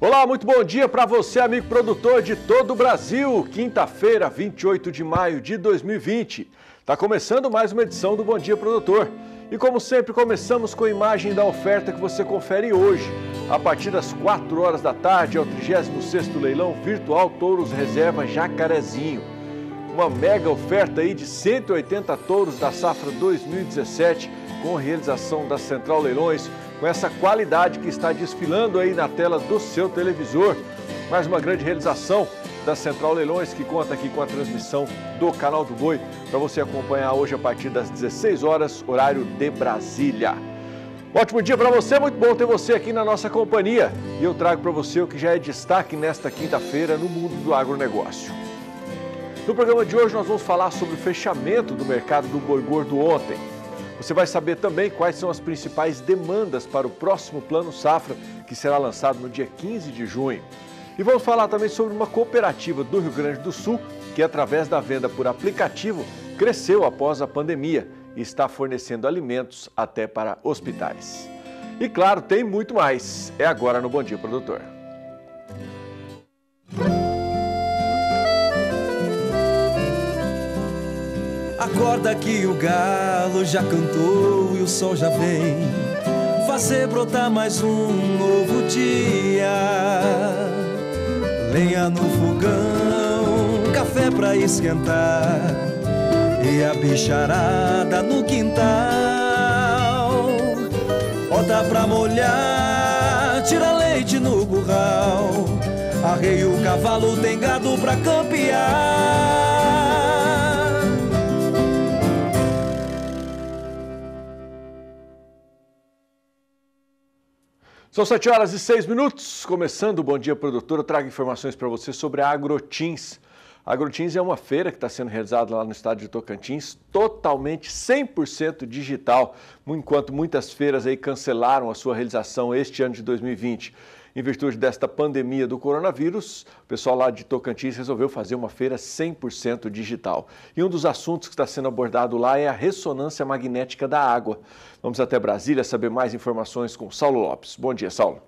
Olá, muito bom dia para você, amigo produtor de todo o Brasil. Quinta-feira, 28 de maio de 2020. Está começando mais uma edição do Bom Dia Produtor. E como sempre, começamos com a imagem da oferta que você confere hoje. A partir das 4 horas da tarde, é o 36º leilão virtual Touros Reserva Jacarezinho. Uma mega oferta aí de 180 touros da safra 2017, com realização da Central Leilões, com essa qualidade que está desfilando aí na tela do seu televisor. Mais uma grande realização da Central Leilões, que conta aqui com a transmissão do Canal do Boi, para você acompanhar hoje a partir das 16 horas, horário de Brasília. Ótimo dia para você, muito bom ter você aqui na nossa companhia. E eu trago para você o que já é destaque nesta quinta-feira no mundo do agronegócio. No programa de hoje nós vamos falar sobre o fechamento do mercado do boi gordo ontem. Você vai saber também quais são as principais demandas para o próximo Plano Safra, que será lançado no dia 15 de junho. E vamos falar também sobre uma cooperativa do Rio Grande do Sul, que através da venda por aplicativo, cresceu após a pandemia e está fornecendo alimentos até para hospitais. E claro, tem muito mais. É agora no Bom Dia Produtor. Acorda que o galo já cantou e o sol já vem fazer brotar mais um novo dia. Lenha no fogão, café pra esquentar e a bicharada no quintal. Bota pra molhar, tira leite no curral, arreia o cavalo, tem gado pra campear. São 7 horas e 6 minutos, começando o Bom Dia Produtor, eu trago informações para você sobre a Agrotins. A Agrotins é uma feira que está sendo realizada lá no estado de Tocantins, totalmente 100% digital, enquanto muitas feiras aí cancelaram a sua realização este ano de 2020. Em virtude desta pandemia do coronavírus, o pessoal lá de Tocantins resolveu fazer uma feira 100% digital. E um dos assuntos que está sendo abordado lá é a ressonância magnética da água. Vamos até Brasília saber mais informações com Saulo Lopes. Bom dia, Saulo.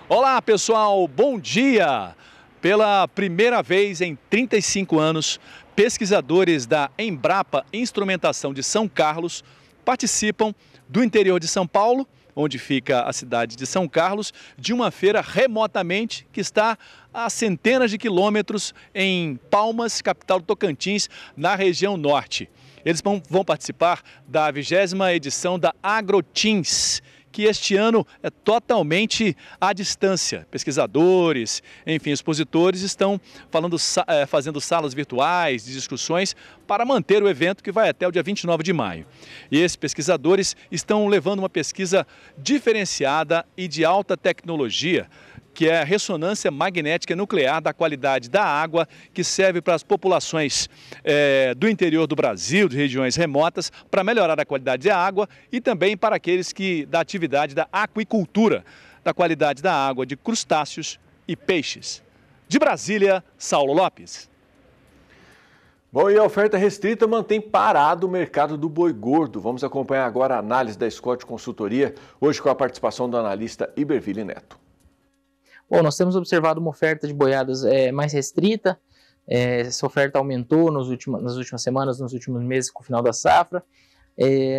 Olá, pessoal. Bom dia. Pela primeira vez em 35 anos, pesquisadores da Embrapa Instrumentação de São Carlos participam do interior de São Paulo, onde fica a cidade de São Carlos, de uma feira remotamente que está a centenas de quilômetros em Palmas, capital do Tocantins, na região norte. Eles vão participar da 20ª edição da Agrotins, que este ano é totalmente à distância. Pesquisadores, enfim, expositores estão fazendo salas virtuais de discussões para manter o evento que vai até o dia 29 de maio. E esses pesquisadores estão levando uma pesquisa diferenciada e de alta tecnologia, que é a ressonância magnética nuclear da qualidade da água, que serve para as populações do interior do Brasil, de regiões remotas, para melhorar a qualidade da água e também para aqueles da atividade da aquicultura, da qualidade da água de crustáceos e peixes. De Brasília, Saulo Lopes. Bom, e a oferta restrita mantém parado o mercado do boi gordo. Vamos acompanhar agora a análise da Scott Consultoria, hoje com a participação do analista Iberville Neto. Bom, nós temos observado uma oferta de boiadas mais restrita. Essa oferta aumentou nas últimas semanas, nos últimos meses, com o final da safra.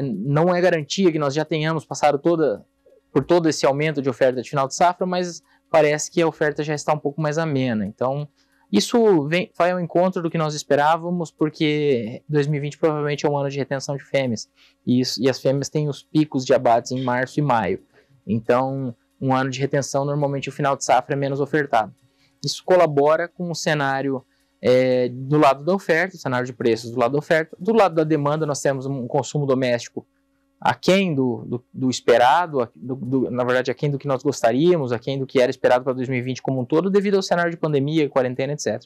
Não é garantia que nós já tenhamos passado por todo esse aumento de oferta de final de safra, mas parece que a oferta já está um pouco mais amena. Então, isso vai ao encontro do que nós esperávamos, porque 2020 provavelmente é um ano de retenção de fêmeas. E as fêmeas têm os picos de abates em março e maio. Então, um ano de retenção, normalmente o final de safra é menos ofertado. Isso colabora com o cenário do lado da oferta, o cenário de preços do lado da oferta. Do lado da demanda, nós temos um consumo doméstico aquém do esperado, na verdade, aquém do que nós gostaríamos, aquém do que era esperado para 2020 como um todo, devido ao cenário de pandemia, quarentena, etc.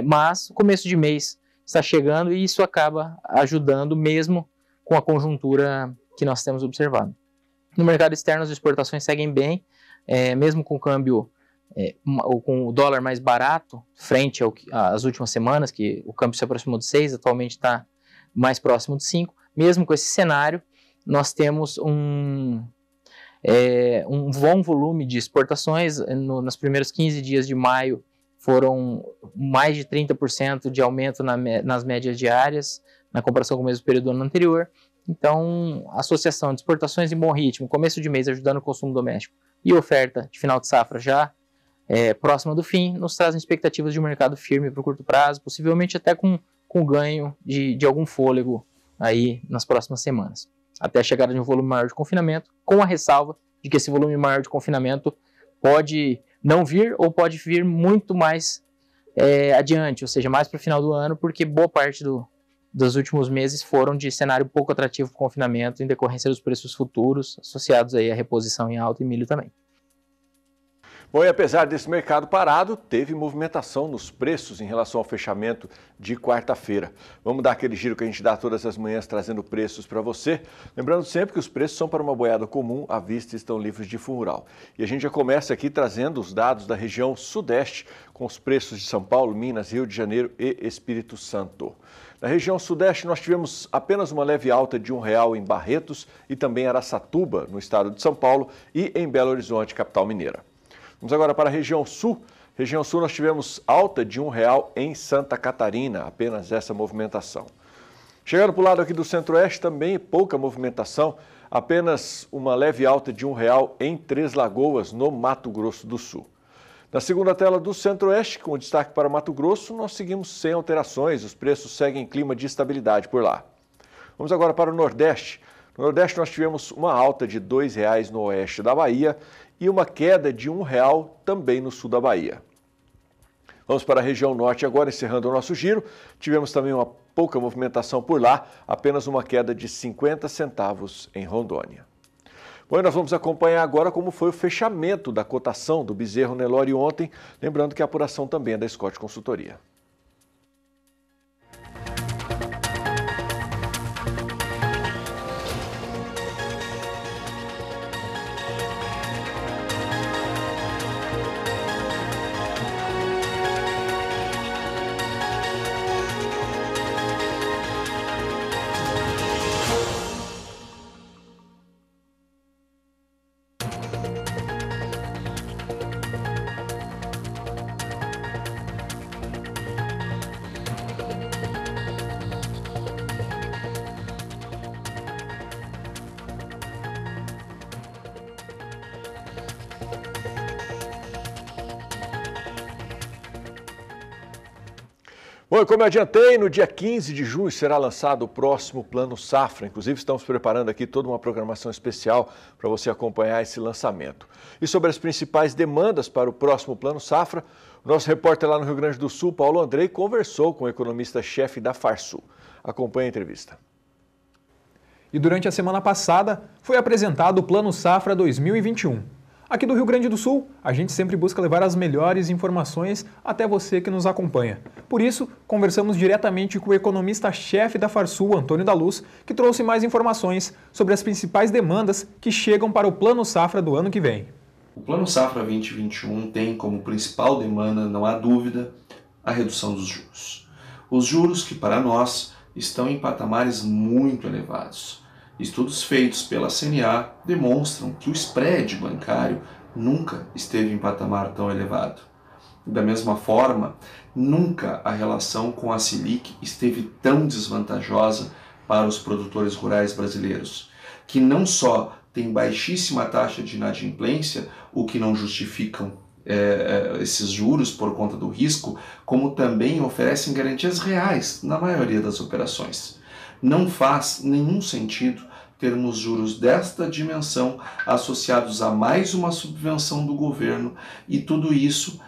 Mas o começo de mês está chegando e isso acaba ajudando mesmo com a conjuntura que nós temos observado. No mercado externo, as exportações seguem bem, mesmo com o câmbio, ou com o dólar mais barato, frente às últimas semanas, que o câmbio se aproximou de 6, atualmente está mais próximo de 5. Mesmo com esse cenário, nós temos Um bom volume de exportações. Nos primeiros 15 dias de maio foram mais de 30% de aumento nas médias diárias, na comparação com o mesmo período do ano anterior. Então, a associação de exportações em bom ritmo, começo de mês ajudando o consumo doméstico e oferta de final de safra já próxima do fim, nos trazem expectativas de um mercado firme para o curto prazo, possivelmente até com ganho de algum fôlego aí nas próximas semanas, até a chegada de um volume maior de confinamento, com a ressalva de que esse volume maior de confinamento pode não vir ou pode vir muito mais adiante, ou seja, mais para o final do ano, porque boa parte dos últimos meses foram de cenário pouco atrativo para o confinamento em decorrência dos preços futuros associados aí à reposição em alta e milho também. Bom, e apesar desse mercado parado, teve movimentação nos preços em relação ao fechamento de quarta-feira. Vamos dar aquele giro que a gente dá todas as manhãs trazendo preços para você. Lembrando sempre que os preços são para uma boiada comum, à vista e estão livres de fumo rural. E a gente já começa aqui trazendo os dados da região sudeste, com os preços de São Paulo, Minas, Rio de Janeiro e Espírito Santo. Na região sudeste, nós tivemos apenas uma leve alta de R$1 em Barretos e também Araçatuba, no estado de São Paulo, e em Belo Horizonte, capital mineira. Vamos agora para a região sul. Região sul nós tivemos alta de R$1 em Santa Catarina, apenas essa movimentação. Chegando para o lado aqui do centro-oeste, também pouca movimentação, apenas uma leve alta de R$1 em Três Lagoas, no Mato Grosso do Sul. Na segunda tela do centro-oeste, com destaque para Mato Grosso, nós seguimos sem alterações, os preços seguem em clima de estabilidade por lá. Vamos agora para o Nordeste. No Nordeste nós tivemos uma alta de R$2 no oeste da Bahia e uma queda de R$1 também no sul da Bahia. Vamos para a região norte agora, encerrando o nosso giro. Tivemos também uma pouca movimentação por lá, apenas uma queda de 50 centavos em Rondônia. Bom, e nós vamos acompanhar agora como foi o fechamento da cotação do bezerro Nelore ontem, lembrando que a apuração também é da Scott Consultoria. Bom, como eu adiantei, no dia 15 de junho será lançado o próximo Plano Safra. Inclusive, estamos preparando aqui toda uma programação especial para você acompanhar esse lançamento. E sobre as principais demandas para o próximo Plano Safra, o nosso repórter lá no Rio Grande do Sul, Paulo Andrei, conversou com o economista-chefe da Farsul. Acompanhe a entrevista. E durante a semana passada, foi apresentado o Plano Safra 2021. Aqui do Rio Grande do Sul, a gente sempre busca levar as melhores informações até você que nos acompanha. Por isso, conversamos diretamente com o economista-chefe da Farsul, Antônio da Luz, que trouxe mais informações sobre as principais demandas que chegam para o Plano Safra do ano que vem. O Plano Safra 2021 tem como principal demanda, não há dúvida, a redução dos juros. Os juros que, para nós, estão em patamares muito elevados. Estudos feitos pela CNA demonstram que o spread bancário nunca esteve em patamar tão elevado. Da mesma forma, nunca a relação com a Selic esteve tão desvantajosa para os produtores rurais brasileiros, que não só têm baixíssima taxa de inadimplência, o que não justificam esses juros por conta do risco, como também oferecem garantias reais na maioria das operações. Não faz nenhum sentido termos juros desta dimensão associados a mais uma subvenção do governo e tudo isso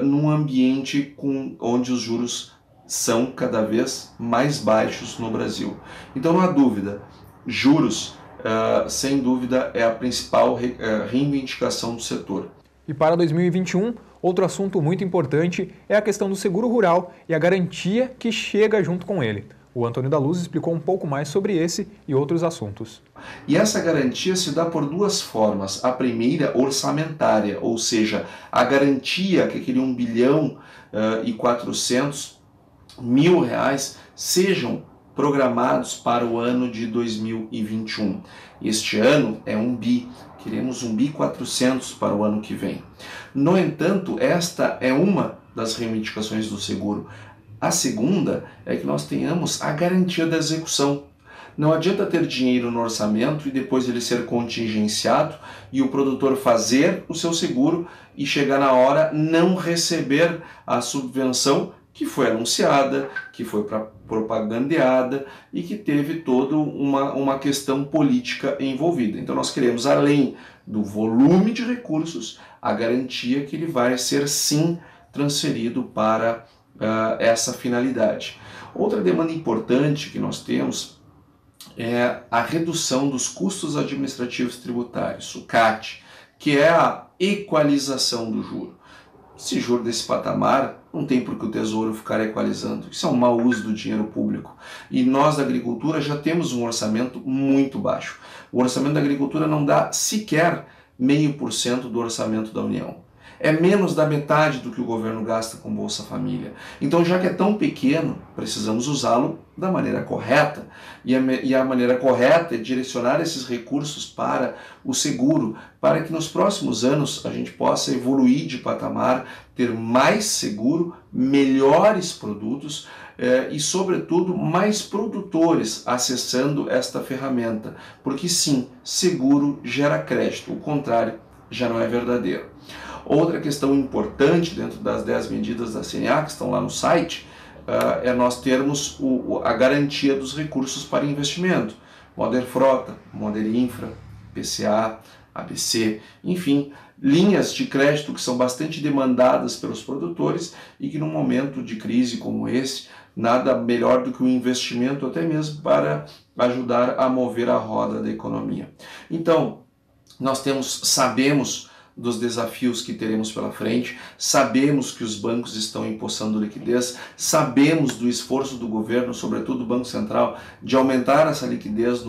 num ambiente onde os juros são cada vez mais baixos no Brasil. Então não há dúvida, juros sem dúvida é a principal reivindicação do setor. E para 2021, outro assunto muito importante é a questão do seguro rural e a garantia que chega junto com ele. O Antônio da Luz explicou um pouco mais sobre esse e outros assuntos. E essa garantia se dá por duas formas. A primeira, orçamentária, ou seja, a garantia que aquele 1 bilhão e 400 mil reais sejam programados para o ano de 2021. Este ano é 1 bi, queremos 1 bi 400 para o ano que vem. No entanto, esta é uma das reivindicações do seguro. A segunda é que nós tenhamos a garantia da execução. Não adianta ter dinheiro no orçamento e depois ele ser contingenciado e o produtor fazer o seu seguro e chegar na hora não receber a subvenção que foi anunciada, que foi propagandeada e que teve toda uma questão política envolvida. Então nós queremos, além do volume de recursos, a garantia que ele vai ser sim transferido para essa finalidade. Outra demanda importante que nós temos é a redução dos custos administrativos tributários, o CAT, que é a equalização do juro. Se juro desse patamar, não tem por que o Tesouro ficar equalizando. Isso é um mau uso do dinheiro público. E nós da agricultura já temos um orçamento muito baixo. O orçamento da agricultura não dá sequer 0,5% do orçamento da União. É menos da metade do que o governo gasta com Bolsa Família. Então, já que é tão pequeno, precisamos usá-lo da maneira correta. E a maneira correta é direcionar esses recursos para o seguro, para que nos próximos anos a gente possa evoluir de patamar, ter mais seguro, melhores produtos e, sobretudo, mais produtores acessando esta ferramenta. Porque sim, seguro gera crédito, o contrário já não é verdadeiro. Outra questão importante dentro das 10 medidas da CNA, que estão lá no site, é nós termos a garantia dos recursos para investimento. Moder Frota, Moder Infra, PCA, ABC, enfim, linhas de crédito que são bastante demandadas pelos produtores e que num momento de crise como esse, nada melhor do que um investimento até mesmo para ajudar a mover a roda da economia. Então, nós sabemos dos desafios que teremos pela frente, sabemos que os bancos estão empossando liquidez, sabemos do esforço do governo, sobretudo do Banco Central, de aumentar essa liquidez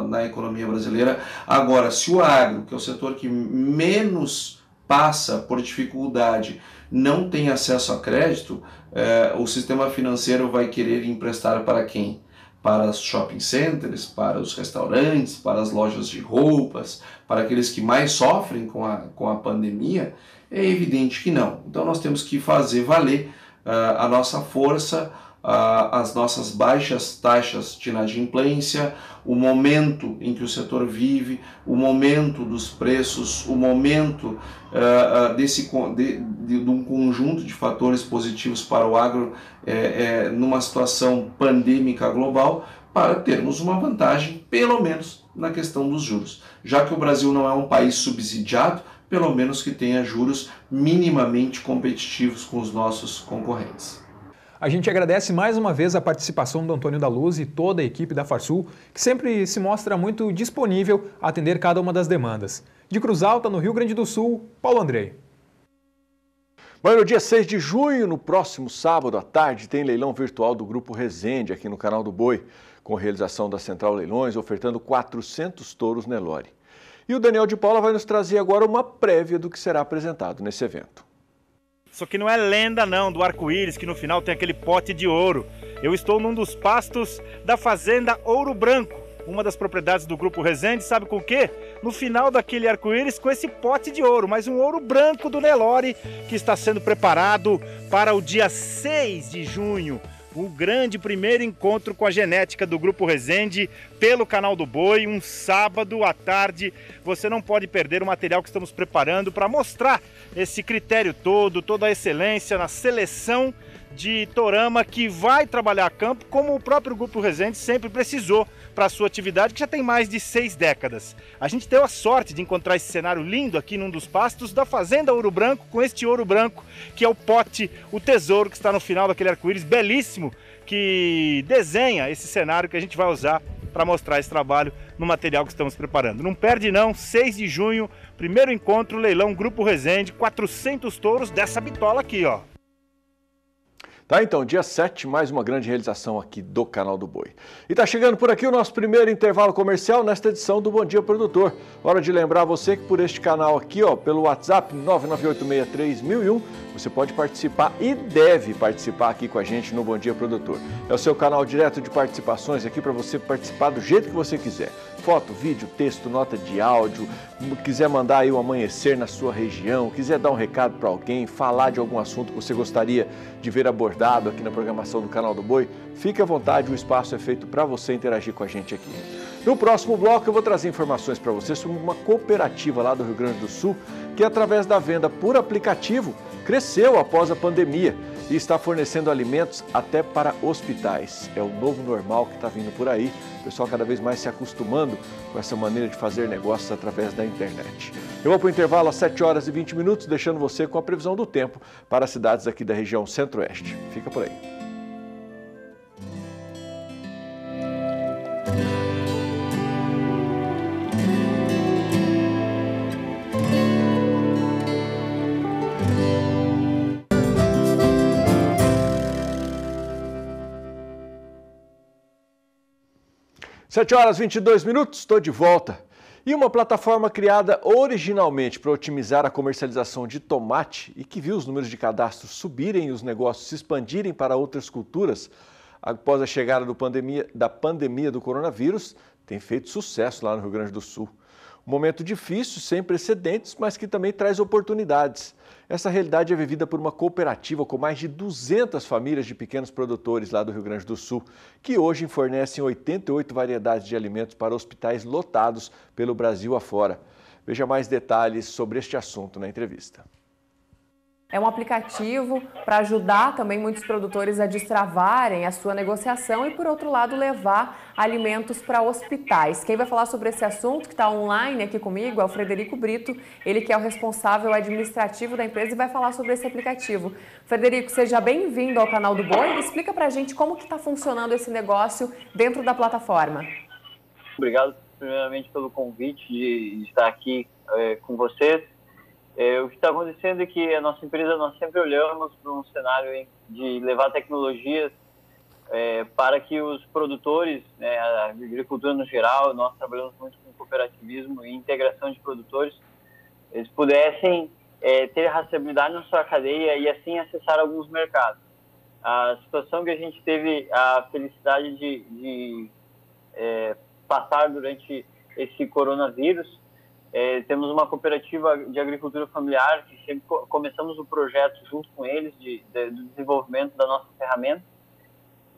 na economia brasileira. Agora, se o agro, que é o setor que menos passa por dificuldade, não tem acesso a crédito, o sistema financeiro vai querer emprestar para quem? Para os shopping centers, para os restaurantes, para as lojas de roupas, para aqueles que mais sofrem com a pandemia? É evidente que não. Então nós temos que fazer valer a nossa força, as nossas baixas taxas de inadimplência, o momento em que o setor vive, o momento dos preços, o momento de um conjunto de fatores positivos para o agro numa situação pandêmica global, para termos uma vantagem, pelo menos, na questão dos juros. Já que o Brasil não é um país subsidiado, pelo menos que tenha juros minimamente competitivos com os nossos concorrentes. A gente agradece mais uma vez a participação do Antônio da Luz e toda a equipe da Farsul, que sempre se mostra muito disponível a atender cada uma das demandas. De Cruz Alta, no Rio Grande do Sul, Paulo Andrei. Mas no dia 6 de junho, no próximo sábado à tarde, tem leilão virtual do Grupo Resende aqui no Canal do Boi, com realização da Central Leilões, ofertando 400 touros Nelore. E o Daniel de Paula vai nos trazer agora uma prévia do que será apresentado nesse evento. Isso aqui não é lenda não, do arco-íris, que no final tem aquele pote de ouro. Eu estou num dos pastos da Fazenda Ouro Branco, uma das propriedades do Grupo Resende, sabe com o quê? No final daquele arco-íris com esse pote de ouro, mas um ouro branco do Nelore, que está sendo preparado para o dia 6 de junho. O grande primeiro encontro com a genética do Grupo Resende pelo Canal do Boi, um sábado à tarde. Você não pode perder o material que estamos preparando para mostrar esse critério todo, toda a excelência na seleção de tourama que vai trabalhar a campo, como o próprio Grupo Resende sempre precisou para a sua atividade, que já tem mais de 6 décadas. A gente deu a sorte de encontrar esse cenário lindo aqui num dos pastos da Fazenda Ouro Branco, com este ouro branco, que é o pote, o tesouro que está no final daquele arco-íris belíssimo, que desenha esse cenário que a gente vai usar para mostrar esse trabalho no material que estamos preparando. Não perde não, 6 de junho, primeiro encontro, leilão Grupo Resende, 400 touros dessa bitola aqui, ó. Tá, então, dia 7, mais uma grande realização aqui do Canal do Boi. E tá chegando por aqui o nosso primeiro intervalo comercial nesta edição do Bom Dia Produtor. Hora de lembrar você que por este canal aqui, ó, pelo WhatsApp 998631001, você pode participar e deve participar aqui com a gente no Bom Dia Produtor. É o seu canal direto de participações aqui para você participar do jeito que você quiser. Foto, vídeo, texto, nota de áudio, quiser mandar aí um amanhecer na sua região, quiser dar um recado para alguém, falar de algum assunto que você gostaria de ver abordado aqui na programação do Canal do Boi, fique à vontade, o espaço é feito para você interagir com a gente aqui. No próximo bloco eu vou trazer informações para você sobre uma cooperativa lá do Rio Grande do Sul que através da venda por aplicativo cresceu após a pandemia e está fornecendo alimentos até para hospitais. É o novo normal que está vindo por aí, o pessoal cada vez mais se acostumando com essa maneira de fazer negócios através da internet. Eu vou para o intervalo às 7 horas e 20 minutos, deixando você com a previsão do tempo para as cidades aqui da região centro-oeste. Fica por aí. Sete horas e 22 minutos, estou de volta. E uma plataforma criada originalmente para otimizar a comercialização de tomate e que viu os números de cadastros subirem e os negócios se expandirem para outras culturas após a chegada da pandemia do coronavírus, tem feito sucesso lá no Rio Grande do Sul. Um momento difícil, sem precedentes, mas que também traz oportunidades. Essa realidade é vivida por uma cooperativa com mais de 200 famílias de pequenos produtores lá do Rio Grande do Sul, que hoje fornecem 88 variedades de alimentos para hospitais lotados pelo Brasil afora. Veja mais detalhes sobre este assunto na entrevista. É um aplicativo para ajudar também muitos produtores a destravarem a sua negociação e, por outro lado, levar alimentos para hospitais. Quem vai falar sobre esse assunto, que está online aqui comigo, é o Frederico Brito, ele que é o responsável administrativo da empresa e vai falar sobre esse aplicativo. Frederico, seja bem-vindo ao Canal do Boi. Explica para a gente como que está funcionando esse negócio dentro da plataforma. Obrigado, primeiramente, pelo convite de estar aqui com vocês. O que está acontecendo é que a nossa empresa, nós sempre olhamos para um cenário de levar tecnologias para que os produtores, a agricultura no geral, nós trabalhamos muito com cooperativismo e integração de produtores, eles pudessem ter rastreabilidade na sua cadeia e assim acessar alguns mercados. A situação que a gente teve a felicidade de passar durante esse coronavírus, temos uma cooperativa de agricultura familiar que sempre começamos o projeto junto com eles do desenvolvimento da nossa ferramenta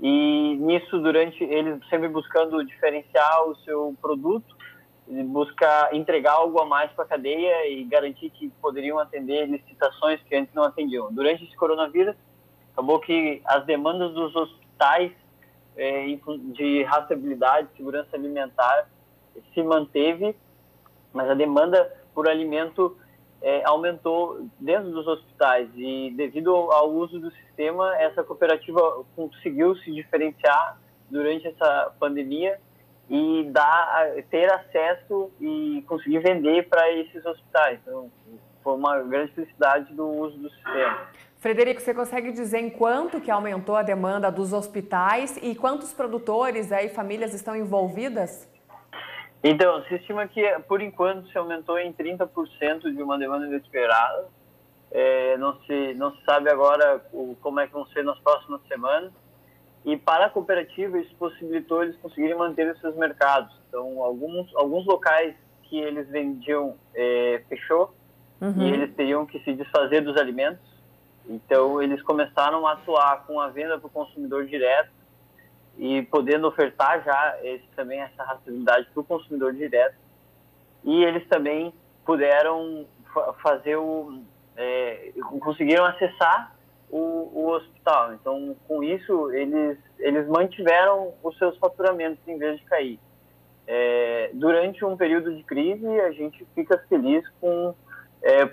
e nisso eles sempre buscando diferenciar o seu produto, buscar entregar algo a mais para a cadeia e garantir que poderiam atender licitações que antes não atendiam. Durante esse coronavírus, acabou que as demandas dos hospitais de rastreabilidade, segurança alimentar se manteve, mas a demanda por alimento aumentou dentro dos hospitais e devido ao uso do sistema, essa cooperativa conseguiu se diferenciar durante essa pandemia e ter acesso e conseguir vender para esses hospitais. Então, foi uma grande felicidade do uso do sistema. Frederico, você consegue dizer em quanto que aumentou a demanda dos hospitais e quantos produtores e famílias estão envolvidas? Então, se estima que, por enquanto, se aumentou em 30% de uma demanda inesperada. Não se sabe agora como é que vão ser nas próximas semanas. E para a cooperativa, isso possibilitou eles conseguirem manter os seus mercados. Então, alguns locais que eles vendiam fechou e eles teriam que se desfazer dos alimentos. Então, eles começaram a atuar com a venda para o consumidor direto e podendo ofertar já também essa rastreabilidade para o consumidor direto. E eles também puderam fazer conseguiram acessar o hospital. Então, com isso, eles mantiveram os seus faturamentos em vez de cair. Durante um período de crise, a gente fica feliz com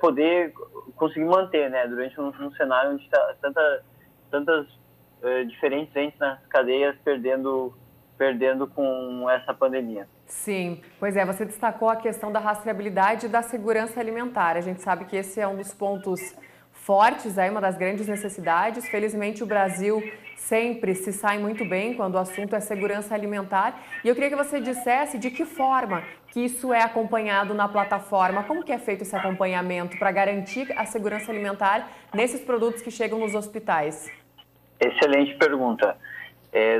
poder conseguir manter, né? Durante um cenário onde está tantas diferentes entes nas cadeias perdendo com essa pandemia. Sim, pois é, você destacou a questão da rastreabilidade e da segurança alimentar. A gente sabe que esse é um dos pontos fortes, aí uma das grandes necessidades. Felizmente o Brasil sempre se sai muito bem quando o assunto é segurança alimentar. E eu queria que você dissesse de que forma que isso é acompanhado na plataforma, como que é feito esse acompanhamento para garantir a segurança alimentar nesses produtos que chegam nos hospitais? Excelente pergunta.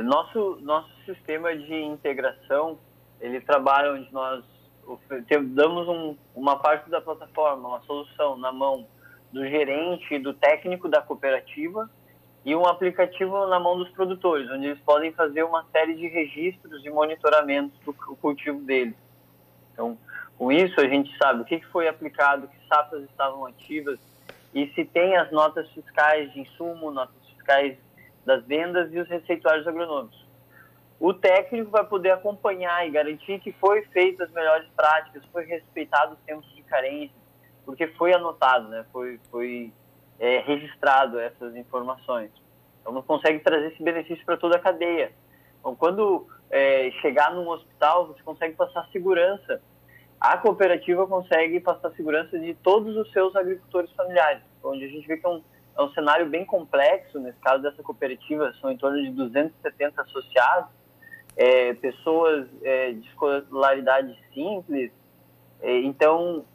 Nosso sistema de integração, ele trabalha onde nós damos uma parte da plataforma, uma solução na mão do gerente e do técnico da cooperativa e um aplicativo na mão dos produtores, onde eles podem fazer uma série de registros e monitoramentos do cultivo deles. Então, com isso, a gente sabe o que foi aplicado, que safras estavam ativas e se tem as notas fiscais de insumo, notas fiscais das vendas e os receituários agronômicos. O técnico vai poder acompanhar e garantir que foi feito as melhores práticas, foi respeitado os tempos de carência, porque foi anotado, né? Foi registrado essas informações. Então, não consegue trazer esse benefício para toda a cadeia. Então, quando chegar num hospital, você consegue passar segurança. A cooperativa consegue passar segurança de todos os seus agricultores familiares, onde a gente vê que é um cenário bem complexo. Nesse caso dessa cooperativa, são em torno de 270 associados, pessoas de escolaridade simples. Então,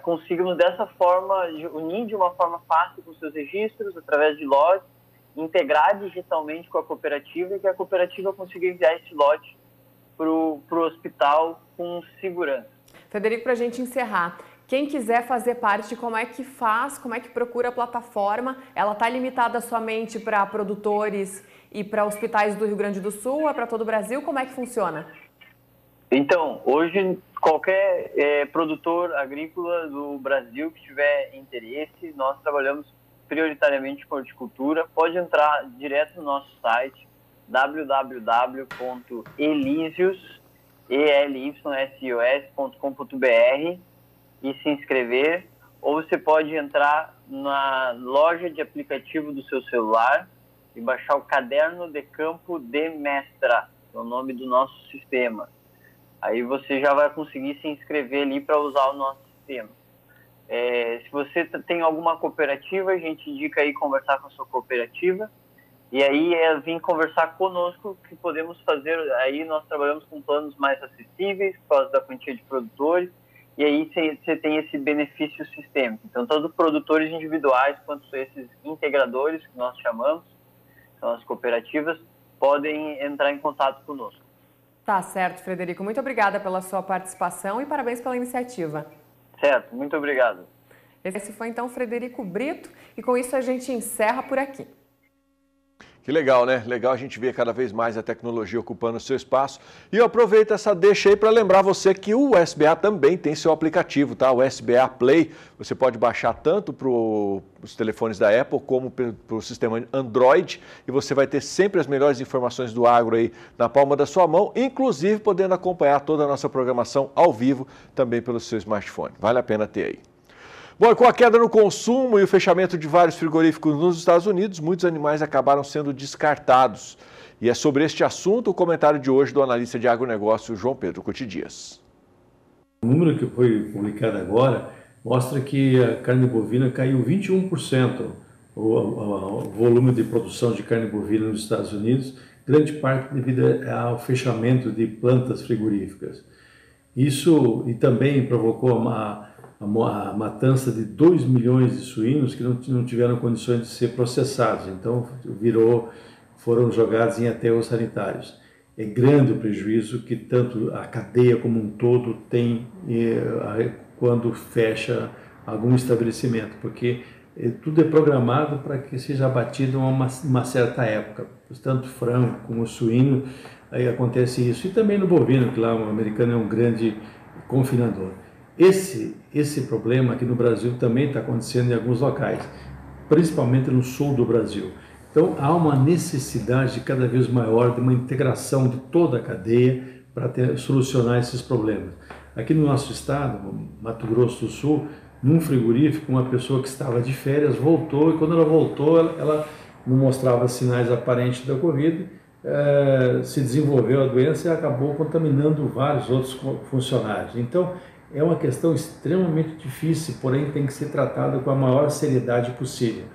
conseguimos dessa forma unir de uma forma fácil com seus registros, através de lotes, integrar digitalmente com a cooperativa e que a cooperativa consiga enviar esse lote para o hospital com segurança. Frederico, para a gente encerrar, quem quiser fazer parte, como é que faz, como é que procura a plataforma? Ela está limitada somente para produtores e para hospitais do Rio Grande do Sul, é para todo o Brasil? Como é que funciona? Então, hoje, qualquer produtor agrícola do Brasil que tiver interesse, nós trabalhamos prioritariamente com horticultura, pode entrar direto no nosso site www.elysios.com.br e se inscrever, ou você pode entrar na loja de aplicativo do seu celular e baixar o Caderno de Campo de Mestra, que é o nome do nosso sistema. Aí você já vai conseguir se inscrever ali para usar o nosso sistema. Se você tem alguma cooperativa, a gente indica aí conversar com a sua cooperativa e aí vir conversar conosco, que podemos fazer. Aí nós trabalhamos com planos mais acessíveis por causa da quantia de produtores e aí você tem esse benefício sistêmico. Então, tanto produtores individuais quanto esses integradores, que nós chamamos, são as cooperativas, podem entrar em contato conosco. Tá certo, Frederico. Muito obrigada pela sua participação e parabéns pela iniciativa. Certo, muito obrigado. Esse foi então Frederico Brito e com isso a gente encerra por aqui. Que legal, né? Legal a gente ver cada vez mais a tecnologia ocupando o seu espaço. E eu aproveito essa deixa aí para lembrar você que o SBA também tem seu aplicativo, tá? O SBA Play. Você pode baixar tanto para os telefones da Apple como para o sistema Android. E você vai ter sempre as melhores informações do agro aí na palma da sua mão, inclusive podendo acompanhar toda a nossa programação ao vivo também pelo seu smartphone. Vale a pena ter aí. Bom, com a queda no consumo e o fechamento de vários frigoríficos nos Estados Unidos, muitos animais acabaram sendo descartados. E é sobre este assunto o comentário de hoje do analista de agronegócio João Pedro Couti Dias. O número que foi publicado agora mostra que a carne bovina caiu 21%, o volume de produção de carne bovina nos Estados Unidos, grande parte devido ao fechamento de plantas frigoríficas. Isso e também provocou a matança de 2 milhões de suínos que não tiveram condições de ser processados, então foram jogados em aterros sanitários. É grande o prejuízo que tanto a cadeia como um todo tem quando fecha algum estabelecimento, porque tudo é programado para que seja abatido a uma certa época, tanto frango como suíno, aí acontece isso, e também no bovino, que lá o americano é um grande confinador. Esse problema aqui no Brasil também está acontecendo em alguns locais, principalmente no sul do Brasil. Então há uma necessidade cada vez maior de uma integração de toda a cadeia para solucionar esses problemas. Aqui no nosso estado, Mato Grosso do Sul, num frigorífico, uma pessoa que estava de férias voltou e quando ela voltou, ela não mostrava sinais aparentes da Covid, se desenvolveu a doença e acabou contaminando vários outros funcionários. Então, é uma questão extremamente difícil, porém tem que ser tratada com a maior seriedade possível.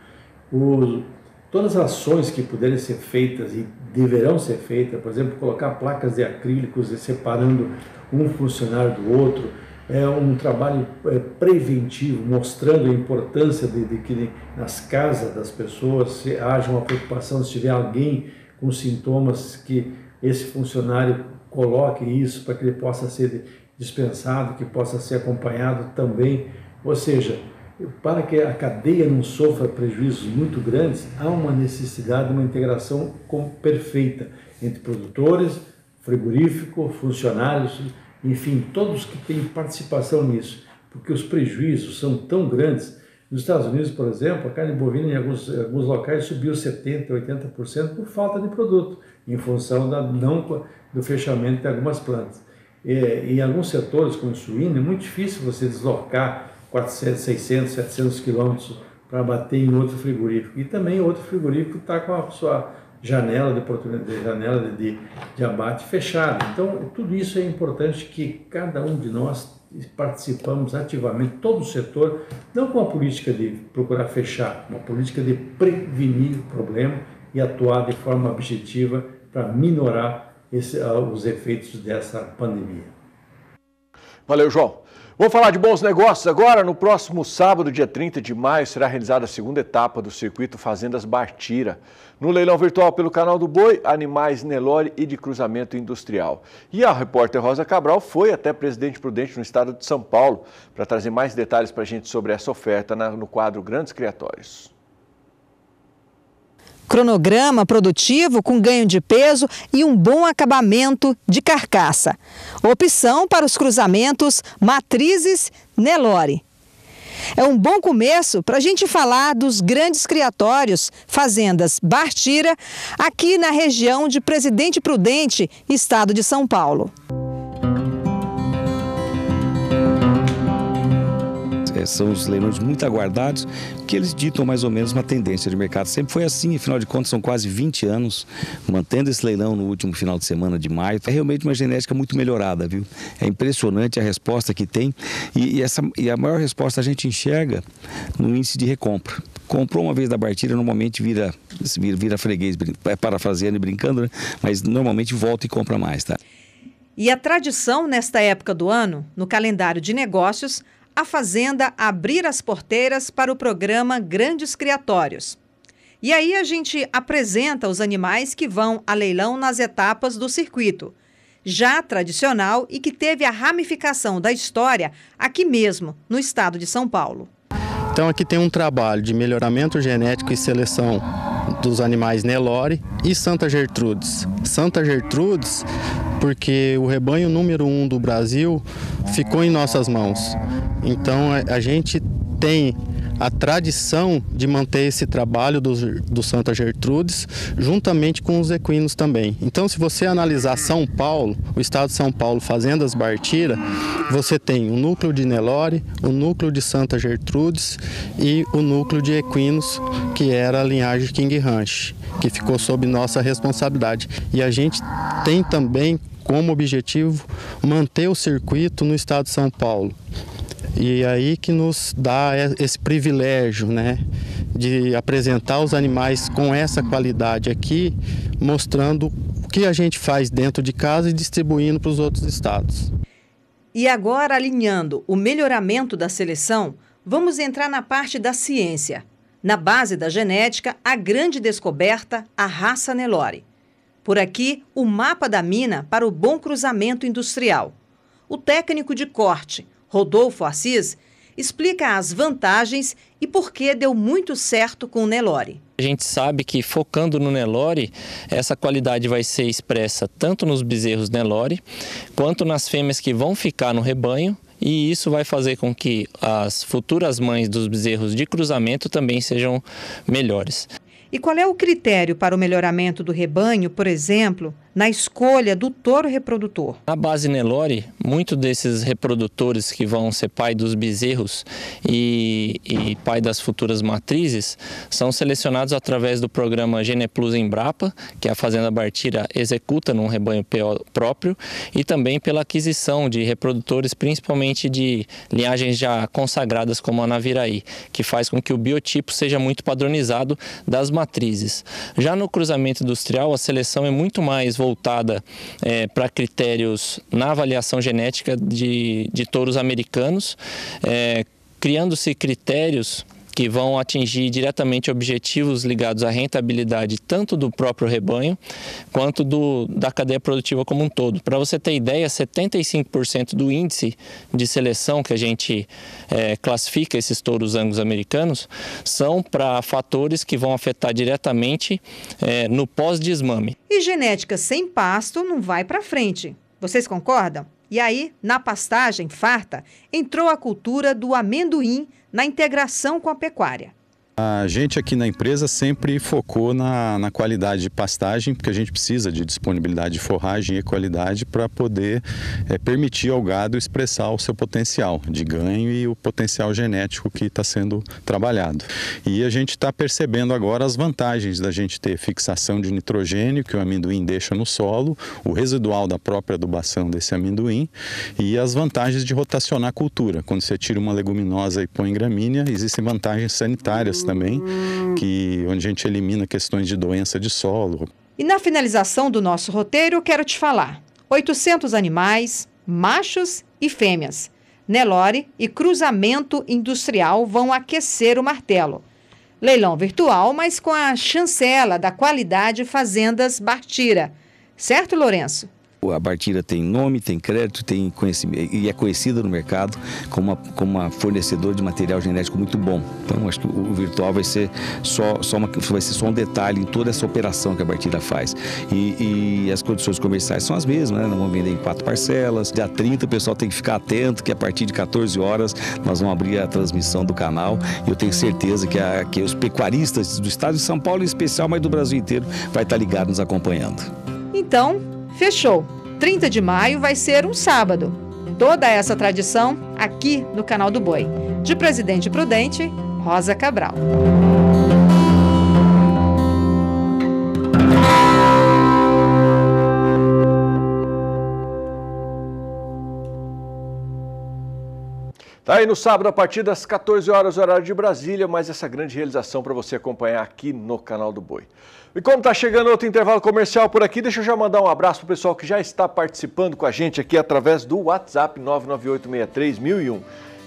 Todas as ações que puderem ser feitas e deverão ser feitas, por exemplo, colocar placas de acrílicos separando um funcionário do outro, é um trabalho preventivo, mostrando a importância de que nas casas das pessoas haja uma preocupação, se tiver alguém com sintomas, que esse funcionário coloque isso para que ele possa ser dispensado, que possa ser acompanhado também. Ou seja, para que a cadeia não sofra prejuízos muito grandes, há uma necessidade de uma integração perfeita entre produtores, frigorífico, funcionários, enfim, todos que têm participação nisso, porque os prejuízos são tão grandes. Nos Estados Unidos, por exemplo, a carne bovina em alguns locais subiu 70%, 80% por falta de produto, em função do fechamento de algumas plantas. Em alguns setores, como o suíno, é muito difícil você deslocar 400, 600, 700 quilômetros para bater em outro frigorífico. E também outro frigorífico está com a sua janela de oportunidade, janela de abate fechada. Então, tudo isso é importante que cada um de nós participamos ativamente, todo o setor, não com a política de procurar fechar, uma política de prevenir o problema e atuar de forma objetiva para minorar os efeitos dessa pandemia. Valeu, João. Vamos falar de bons negócios agora. No próximo sábado, dia 30 de maio, será realizada a segunda etapa do circuito Fazendas Bartira. No leilão virtual pelo Canal do Boi, animais Nelore e de cruzamento industrial. E a repórter Rosa Cabral foi até Presidente Prudente, no estado de São Paulo, para trazer mais detalhes para a gente sobre essa oferta no quadro Grandes Criatórios. Cronograma produtivo com ganho de peso e um bom acabamento de carcaça. Opção para os cruzamentos matrizes Nelore. É um bom começo para a gente falar dos grandes criatórios Fazendas Bartira, aqui na região de Presidente Prudente, estado de São Paulo. São os leilões muito aguardados, que eles ditam mais ou menos uma tendência de mercado. Sempre foi assim, afinal de contas são quase 20 anos mantendo esse leilão no último final de semana de maio. É realmente uma genética muito melhorada, viu? É impressionante a resposta que tem e a maior resposta a gente enxerga no índice de recompra. Comprou uma vez da Bartira, normalmente vira freguês, parafraseando e brincando, né? Mas normalmente volta e compra mais, tá? E a tradição nesta época do ano, no calendário de negócios, a Fazenda abrir as porteiras para o programa Grandes Criatórios. E aí a gente apresenta os animais que vão a leilão nas etapas do circuito, já tradicional e que teve a ramificação da história aqui mesmo, no estado de São Paulo. Então aqui tem um trabalho de melhoramento genético e seleção dos animais Nelore e Santa Gertrudes. Santa Gertrudes, porque o rebanho número 1 do Brasil ficou em nossas mãos. Então a gente tem a tradição de manter esse trabalho do Santa Gertrudes juntamente com os equinos também. Então, se você analisar São Paulo, o estado de São Paulo, Fazendas Bartira, você tem o núcleo de Nelore, o núcleo de Santa Gertrudes e o núcleo de equinos, que era a linhagem King Ranch, que ficou sob nossa responsabilidade. E a gente tem também como objetivo manter o circuito no estado de São Paulo. E aí que nos dá esse privilégio, né, de apresentar os animais com essa qualidade aqui, mostrando o que a gente faz dentro de casa e distribuindo para os outros estados. E agora, alinhando o melhoramento da seleção, vamos entrar na parte da ciência. Na base da genética, a grande descoberta, a raça Nelore. Por aqui, o mapa da mina para o bom cruzamento industrial. O técnico de corte, Rodolfo Assis, explica as vantagens e por que deu muito certo com o Nelore. A gente sabe que focando no Nelore, essa qualidade vai ser expressa tanto nos bezerros Nelore, quanto nas fêmeas que vão ficar no rebanho, e isso vai fazer com que as futuras mães dos bezerros de cruzamento também sejam melhores. E qual é o critério para o melhoramento do rebanho, por exemplo, na escolha do touro reprodutor. Na base Nelore, muitos desses reprodutores que vão ser pai dos bezerros e pai das futuras matrizes são selecionados através do programa Geneplus Embrapa, que a Fazenda Bartira executa num rebanho PO próprio, e também pela aquisição de reprodutores, principalmente de linhagens já consagradas como a Naviraí, que faz com que o biotipo seja muito padronizado das matrizes. Já no cruzamento industrial, a seleção é muito mais voltada para critérios na avaliação genética de touros americanos, criando-se critérios que vão atingir diretamente objetivos ligados à rentabilidade tanto do próprio rebanho quanto da cadeia produtiva como um todo. Para você ter ideia, 75% do índice de seleção que a gente classifica esses touros angus americanos são para fatores que vão afetar diretamente no pós-desmame. E genética sem pasto não vai para frente. Vocês concordam? E aí, na pastagem farta, entrou a cultura do amendoim na integração com a pecuária. A gente aqui na empresa sempre focou na qualidade de pastagem, porque a gente precisa de disponibilidade de forragem e qualidade para poder permitir ao gado expressar o seu potencial de ganho e o potencial genético que está sendo trabalhado. E a gente está percebendo agora as vantagens da gente ter fixação de nitrogênio que o amendoim deixa no solo, o residual da própria adubação desse amendoim e as vantagens de rotacionar a cultura. Quando você tira uma leguminosa e põe gramínea, existem vantagens sanitárias também, onde a gente elimina questões de doença de solo. E na finalização do nosso roteiro, eu quero te falar. 800 animais, machos e fêmeas. Nelore e cruzamento industrial vão aquecer o martelo. Leilão virtual, mas com a chancela da qualidade Fazendas Bartira. Certo, Lourenço? A Bartira tem nome, tem crédito, tem conhecimento e é conhecida no mercado como uma fornecedora de material genético muito bom. Então, acho que o virtual vai ser só um detalhe em toda essa operação que a Bartira faz. E as condições comerciais são as mesmas, né? Nós vamos vender em 4 parcelas. Dia 30 o pessoal tem que ficar atento, que a partir de 14 horas nós vamos abrir a transmissão do canal. E eu tenho certeza que os pecuaristas do estado de São Paulo em especial, mas do Brasil inteiro, vai estar ligado nos acompanhando. Então, fechou. 30 de maio vai ser um sábado. Toda essa tradição aqui no Canal do Boi. De Presidente Prudente, Rosa Cabral. Tá aí no sábado, a partir das 14 horas, horário de Brasília, mais essa grande realização para você acompanhar aqui no Canal do Boi. E como está chegando outro intervalo comercial por aqui, deixa eu já mandar um abraço para o pessoal que já está participando com a gente aqui através do WhatsApp 998631001.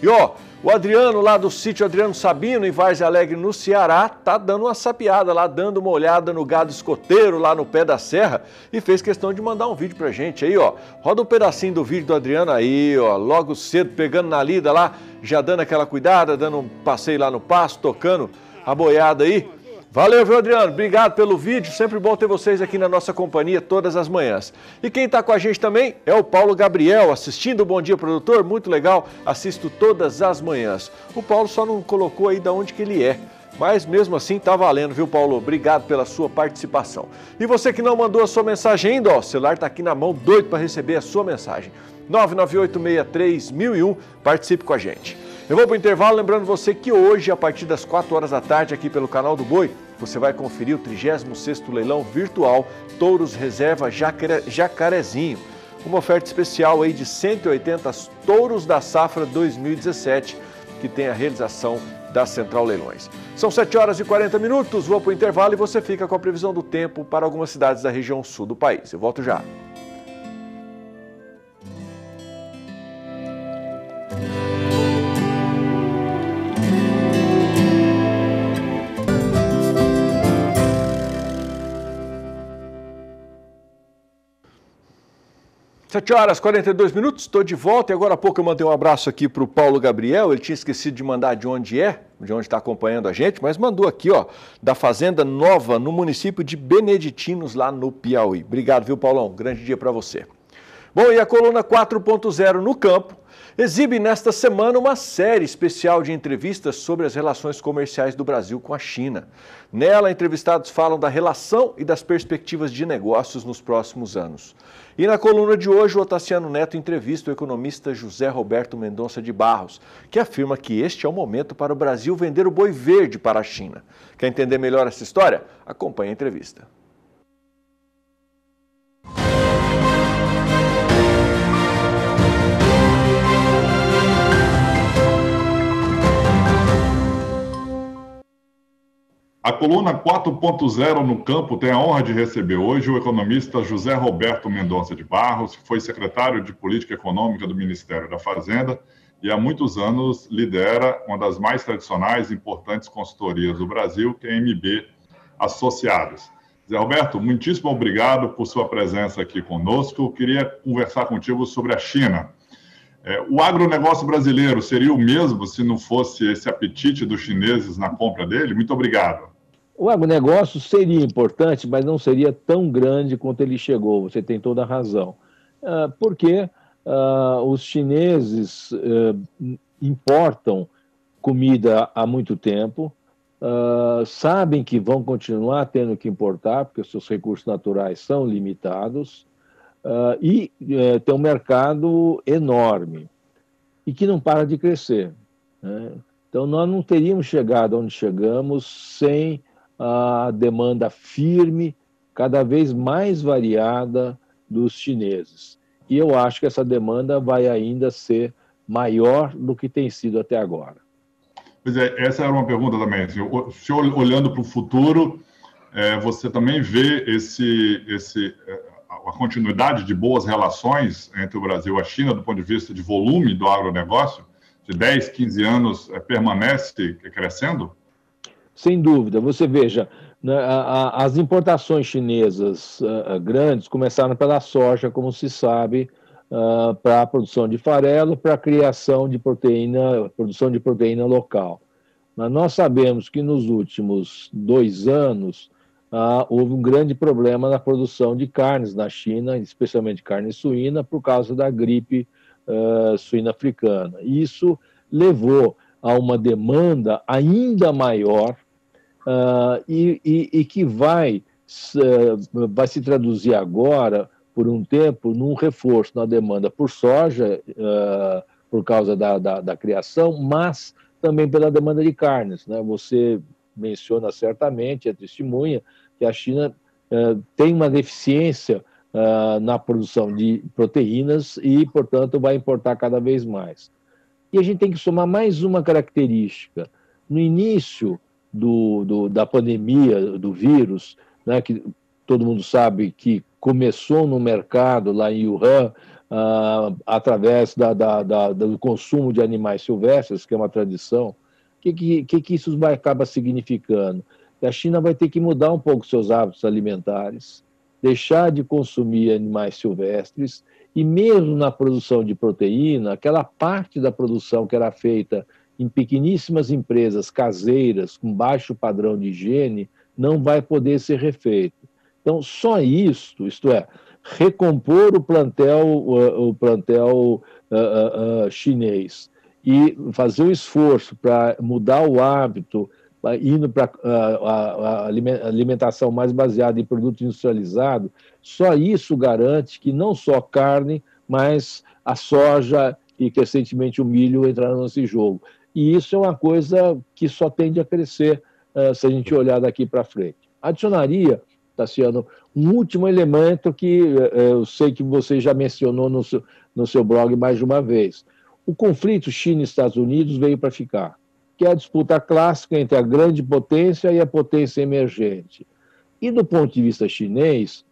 E ó, o Adriano lá do sítio Adriano Sabino, em Várzea Alegre, no Ceará, tá dando uma sapiada lá, dando uma olhada no gado escoteiro lá no pé da serra e fez questão de mandar um vídeo pra gente aí, ó. Roda um pedacinho do vídeo do Adriano aí, ó, logo cedo, pegando na lida lá, já dando aquela cuidada, dando um passeio lá no pasto, tocando a boiada aí. Valeu, viu, Adriano? Obrigado pelo vídeo. Sempre bom ter vocês aqui na nossa companhia todas as manhãs. E quem está com a gente também é o Paulo Gabriel, assistindo o Bom Dia Produtor. Muito legal, assisto todas as manhãs. O Paulo só não colocou aí de onde que ele é. Mas mesmo assim tá valendo, viu, Paulo? Obrigado pela sua participação. E você que não mandou a sua mensagem ainda, ó, o celular tá aqui na mão, doido para receber a sua mensagem. 998631001, participe com a gente. Eu vou para o intervalo, lembrando você que hoje, a partir das 4 horas da tarde, aqui pelo Canal do Boi, você vai conferir o 36º leilão virtual Touros Reserva Jacarezinho. Uma oferta especial aí de 180 touros da safra 2017, que tem a realização da Central Leilões. São 7 horas e 40 minutos, vou para o intervalo e você fica com a previsão do tempo para algumas cidades da região sul do país. Eu volto já. Sete horas e 42 minutos, estou de volta e agora há pouco eu mandei um abraço aqui para o Paulo Gabriel, ele tinha esquecido de mandar de onde está acompanhando a gente, mas mandou aqui, ó, da Fazenda Nova, no município de Beneditinos, lá no Piauí. Obrigado, viu, Paulão? Grande dia para você. Bom, e a coluna 4.0 no campo exibe nesta semana uma série especial de entrevistas sobre as relações comerciais do Brasil com a China. Nela, entrevistados falam da relação e das perspectivas de negócios nos próximos anos. E na coluna de hoje, o Otaciano Neto entrevista o economista José Roberto Mendonça de Barros, que afirma que este é o momento para o Brasil vender o boi verde para a China. Quer entender melhor essa história? Acompanhe a entrevista. A coluna 4.0 no campo tem a honra de receber hoje o economista José Roberto Mendonça de Barros, que foi secretário de Política Econômica do Ministério da Fazenda e há muitos anos lidera uma das mais tradicionais e importantes consultorias do Brasil, que é a MB Associados. Zé Roberto, muitíssimo obrigado por sua presença aqui conosco. Eu queria conversar contigo sobre a China. O agronegócio brasileiro seria o mesmo se não fosse esse apetite dos chineses na compra dele? Muito obrigado. O agronegócio seria importante, mas não seria tão grande quanto ele chegou. Você tem toda a razão. Porque os chineses importam comida há muito tempo, sabem que vão continuar tendo que importar, porque os seus recursos naturais são limitados, e tem um mercado enorme e que não para de crescer, né? Então, nós não teríamos chegado onde chegamos sem a demanda firme, cada vez mais variada dos chineses. E eu acho que essa demanda vai ainda ser maior do que tem sido até agora. Pois é, essa era uma pergunta também. O senhor, olhando para o futuro, você também vê a continuidade de boas relações entre o Brasil e a China, do ponto de vista de volume do agronegócio, de 10, 15 anos, permanece crescendo? Sem dúvida. Você veja, as importações chinesas grandes começaram pela soja, como se sabe, para a produção de farelo, para a criação de produção de proteína local. Mas nós sabemos que nos últimos 2 anos, houve um grande problema na produção de carnes na China, especialmente carne suína, por causa da gripe suína africana. Isso levou a uma demanda ainda maior e que vai se traduzir agora, por um tempo, num reforço na demanda por soja, por causa da criação, mas também pela demanda de carnes, né? Você menciona certamente, é testemunha, que a China tem uma deficiência na produção de proteínas e, portanto, vai importar cada vez mais. E a gente tem que somar mais uma característica. No início da pandemia, do vírus, né, que todo mundo sabe que começou no mercado lá em Wuhan, através do consumo de animais silvestres, que é uma tradição. O que isso acaba significando? Que a China vai ter que mudar um pouco seus hábitos alimentares, deixar de consumir animais silvestres, e mesmo na produção de proteína, aquela parte da produção que era feita em pequeníssimas empresas caseiras, com baixo padrão de higiene, não vai poder ser refeito. Então, só isto é, recompor o plantel chinês e fazer um esforço para mudar o hábito, indo para a alimentação mais baseada em produto industrializado, só isso garante que não só carne, mas a soja e, recentemente, o milho entraram nesse jogo. E isso é uma coisa que só tende a crescer se a gente olhar daqui para frente. Adicionaria, Tassiano, um último elemento que eu sei que você já mencionou no seu blog mais de uma vez. O conflito China e Estados Unidos veio para ficar, que é a disputa clássica entre a grande potência e a potência emergente. E do ponto de vista chinês,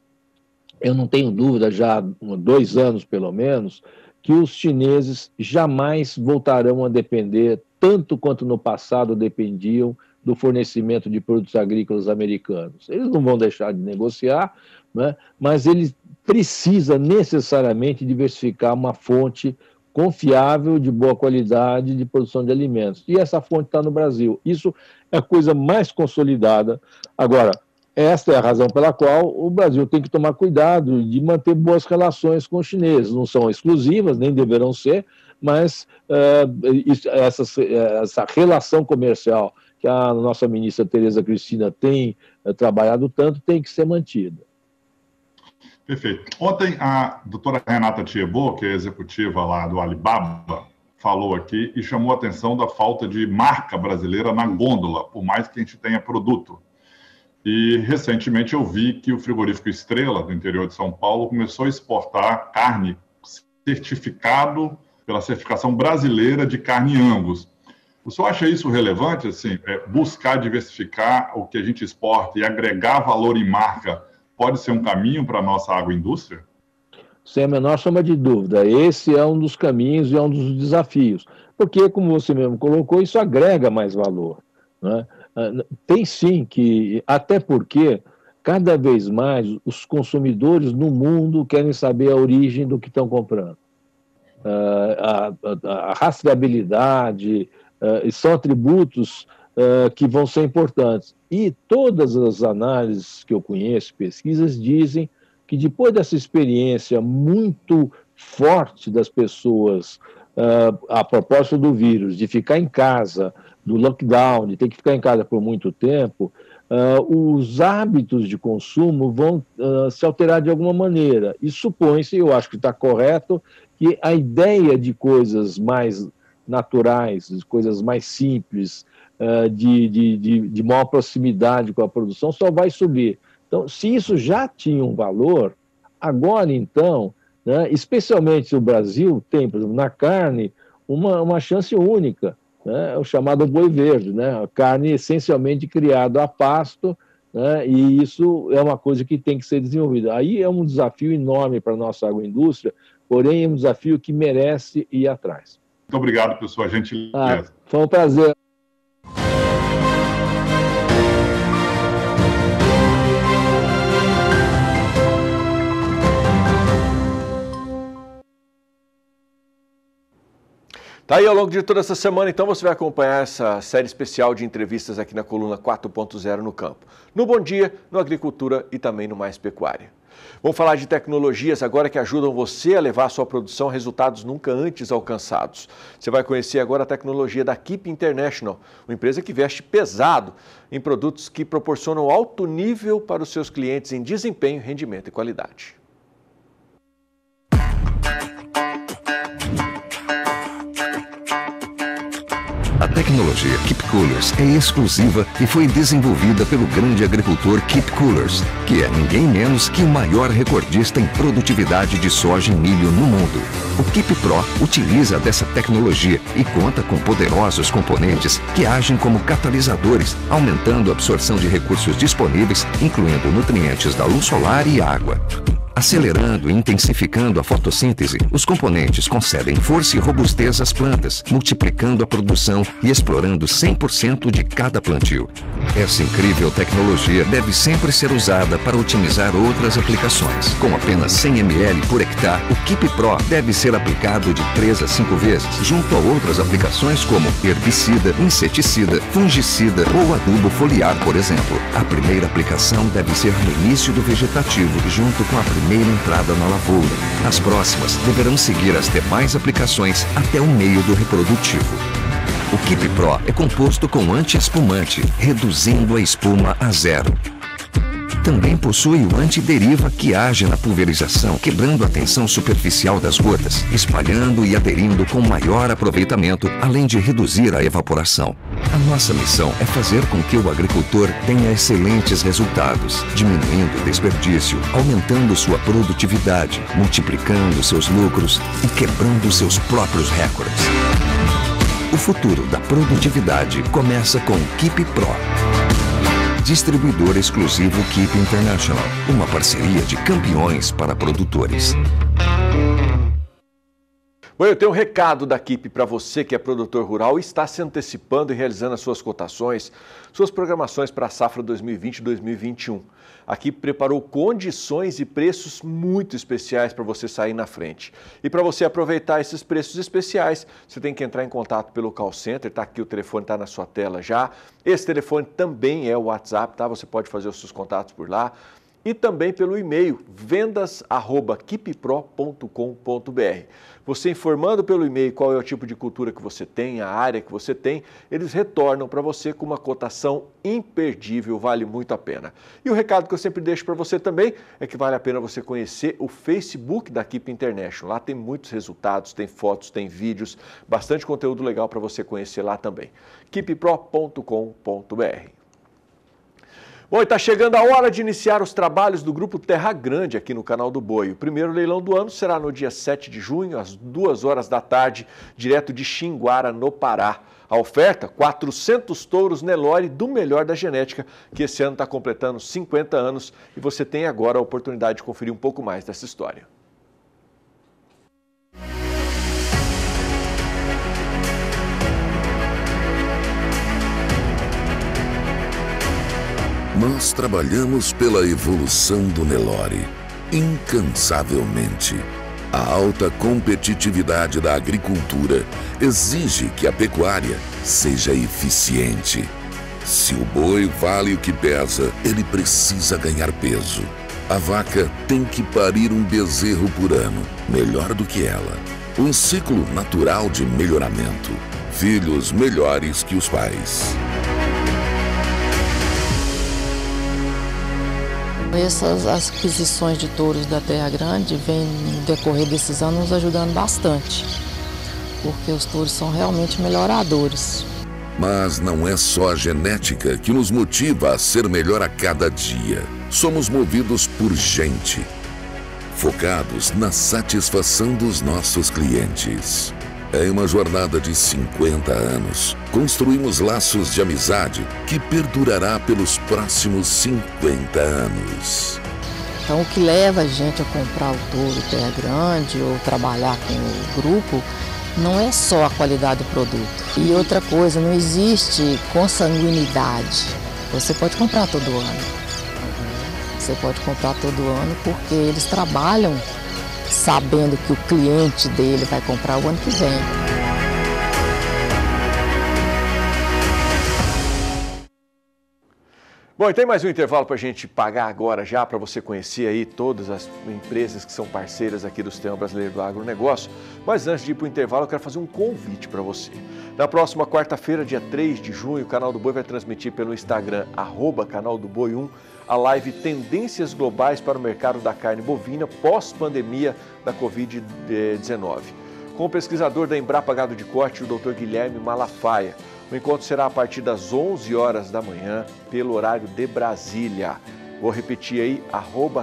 eu não tenho dúvida, já há 2 anos pelo menos, que os chineses jamais voltarão a depender, tanto quanto no passado dependiam, do fornecimento de produtos agrícolas americanos. Eles não vão deixar de negociar, né, mas eles precisam necessariamente diversificar uma fonte confiável, de boa qualidade de produção de alimentos. E essa fonte está no Brasil. Isso é a coisa mais consolidada. Agora, esta é a razão pela qual o Brasil tem que tomar cuidado de manter boas relações com os chineses. Não são exclusivas, nem deverão ser, mas essa relação comercial que a nossa ministra Tereza Cristina tem trabalhado tanto tem que ser mantida. Perfeito. Ontem a doutora Renata Thiebo, que é executiva lá do Alibaba, falou aqui e chamou a atenção da falta de marca brasileira na gôndola, por mais que a gente tenha produto. E recentemente eu vi que o frigorífico Estrela, do interior de São Paulo, começou a exportar carne certificado pela certificação brasileira de carne Angus. O senhor acha isso relevante, assim, buscar diversificar o que a gente exporta e agregar valor em marca pode ser um caminho para a nossa agroindústria? Sem a menor sombra de dúvida, esse é um dos caminhos e é um dos desafios, porque, como você mesmo colocou, isso agrega mais valor, né? Tem sim que, até porque cada vez mais os consumidores no mundo querem saber a origem do que estão comprando. A rastreabilidade são atributos que vão ser importantes. E todas as análises que eu conheço, pesquisas, dizem que depois dessa experiência muito forte das pessoas a propósito do vírus, de ficar em casa, do lockdown, de ter que ficar em casa por muito tempo, os hábitos de consumo vão se alterar de alguma maneira. E supõe-se, eu acho que está correto, que a ideia de coisas mais naturais, de coisas mais simples, de maior proximidade com a produção, só vai subir. Então, se isso já tinha um valor, agora, então, né, especialmente o Brasil tem, por exemplo, na carne, uma chance única, né, o chamado boi verde, né, a carne essencialmente criada a pasto, né, e isso é uma coisa que tem que ser desenvolvida. Aí é um desafio enorme para a nossa agroindústria, porém é um desafio que merece ir atrás. Muito obrigado pela sua gentileza. Foi um prazer. Tá aí ao longo de toda essa semana, então você vai acompanhar essa série especial de entrevistas aqui na coluna 4.0 no campo. No Bom Dia, no Agricultura e também no Mais Pecuária. Vamos falar de tecnologias agora que ajudam você a levar a sua produção a resultados nunca antes alcançados. Você vai conhecer agora a tecnologia da Keep International, uma empresa que veste pesado em produtos que proporcionam alto nível para os seus clientes em desempenho, rendimento e qualidade. A tecnologia Keep Coolers é exclusiva e foi desenvolvida pelo grande agricultor Keep Coolers, que é ninguém menos que o maior recordista em produtividade de soja e milho no mundo. O Keep Pro utiliza dessa tecnologia e conta com poderosos componentes que agem como catalisadores, aumentando a absorção de recursos disponíveis, incluindo nutrientes da luz solar e água. Acelerando e intensificando a fotossíntese, os componentes concedem força e robustez às plantas, multiplicando a produção e explorando 100% de cada plantio. Essa incrível tecnologia deve sempre ser usada para otimizar outras aplicações. Com apenas 100 ml por hectare, o Keep Pro deve ser aplicado de 3 a 5 vezes, junto a outras aplicações como herbicida, inseticida, fungicida ou adubo foliar, por exemplo. A primeira aplicação deve ser no início do vegetativo, junto com a primeira entrada na lavoura. As próximas deverão seguir as demais aplicações até o meio do reprodutivo. O Keep Pro é composto com anti-espumante, reduzindo a espuma a zero. Também possui o antideriva que age na pulverização, quebrando a tensão superficial das gotas, espalhando e aderindo com maior aproveitamento, além de reduzir a evaporação. A nossa missão é fazer com que o agricultor tenha excelentes resultados, diminuindo o desperdício, aumentando sua produtividade, multiplicando seus lucros e quebrando seus próprios recordes. O futuro da produtividade começa com o Keep Pro. Distribuidor exclusivo Keep International, uma parceria de campeões para produtores. Bom, eu tenho um recado da Keep para você que é produtor rural e está se antecipando e realizando as suas cotações, suas programações para a safra 2020-2021. A Keep preparou condições e preços muito especiais para você sair na frente. E para você aproveitar esses preços especiais, você tem que entrar em contato pelo call center, tá aqui o telefone, está na sua tela já. Esse telefone também é o WhatsApp, tá? Você pode fazer os seus contatos por lá. e também pelo e-mail vendas@keeppro.com.br. Você informando pelo e-mail qual é o tipo de cultura que você tem, a área que você tem, eles retornam para você com uma cotação imperdível, vale muito a pena. E o recado que eu sempre deixo para você também é que vale a pena você conhecer o Facebook da Keep International. Lá tem muitos resultados, tem fotos, tem vídeos, bastante conteúdo legal para você conhecer lá também. keeppro.com.br. Bom, e está chegando a hora de iniciar os trabalhos do Grupo Terra Grande aqui no Canal do Boi. O primeiro leilão do ano será no dia 7 de junho, às 2 horas da tarde, direto de Xinguara, no Pará. A oferta, 400 touros Nelore do melhor da genética, que esse ano está completando 50 anos e você tem agora a oportunidade de conferir um pouco mais dessa história. Nós trabalhamos pela evolução do Nelore, incansavelmente. A alta competitividade da agricultura exige que a pecuária seja eficiente. Se o boi vale o que pesa, ele precisa ganhar peso. A vaca tem que parir um bezerro por ano, melhor do que ela. Um ciclo natural de melhoramento. Filhos melhores que os pais. Essas aquisições de touros da Terra Grande vêm no decorrer desses anos nos ajudando bastante, porque os touros são realmente melhoradores. Mas não é só a genética que nos motiva a ser melhor a cada dia. Somos movidos por gente, focados na satisfação dos nossos clientes. Em uma jornada de 50 anos, construímos laços de amizade que perdurará pelos próximos 50 anos. Então, o que leva a gente a comprar o touro Terra Grande ou trabalhar com o grupo não é só a qualidade do produto. E outra coisa, não existe consanguinidade. Você pode comprar todo ano. Você pode comprar todo ano porque eles trabalham sabendo que o cliente dele vai comprar o ano que vem. Bom, e tem mais um intervalo para a gente pagar agora já, para você conhecer aí todas as empresas que são parceiras aqui do Sistema Brasileiro do Agronegócio. Mas antes de ir para o intervalo, eu quero fazer um convite para você. Na próxima quarta-feira, dia 3 de junho, o Canal do Boi vai transmitir pelo Instagram, @canaldoboi1, a live Tendências Globais para o Mercado da Carne Bovina pós-pandemia da Covid-19. Com o pesquisador da Embrapa Gado de Corte, o Dr. Guilherme Malafaia. O encontro será a partir das 11 horas da manhã, pelo horário de Brasília. Vou repetir aí,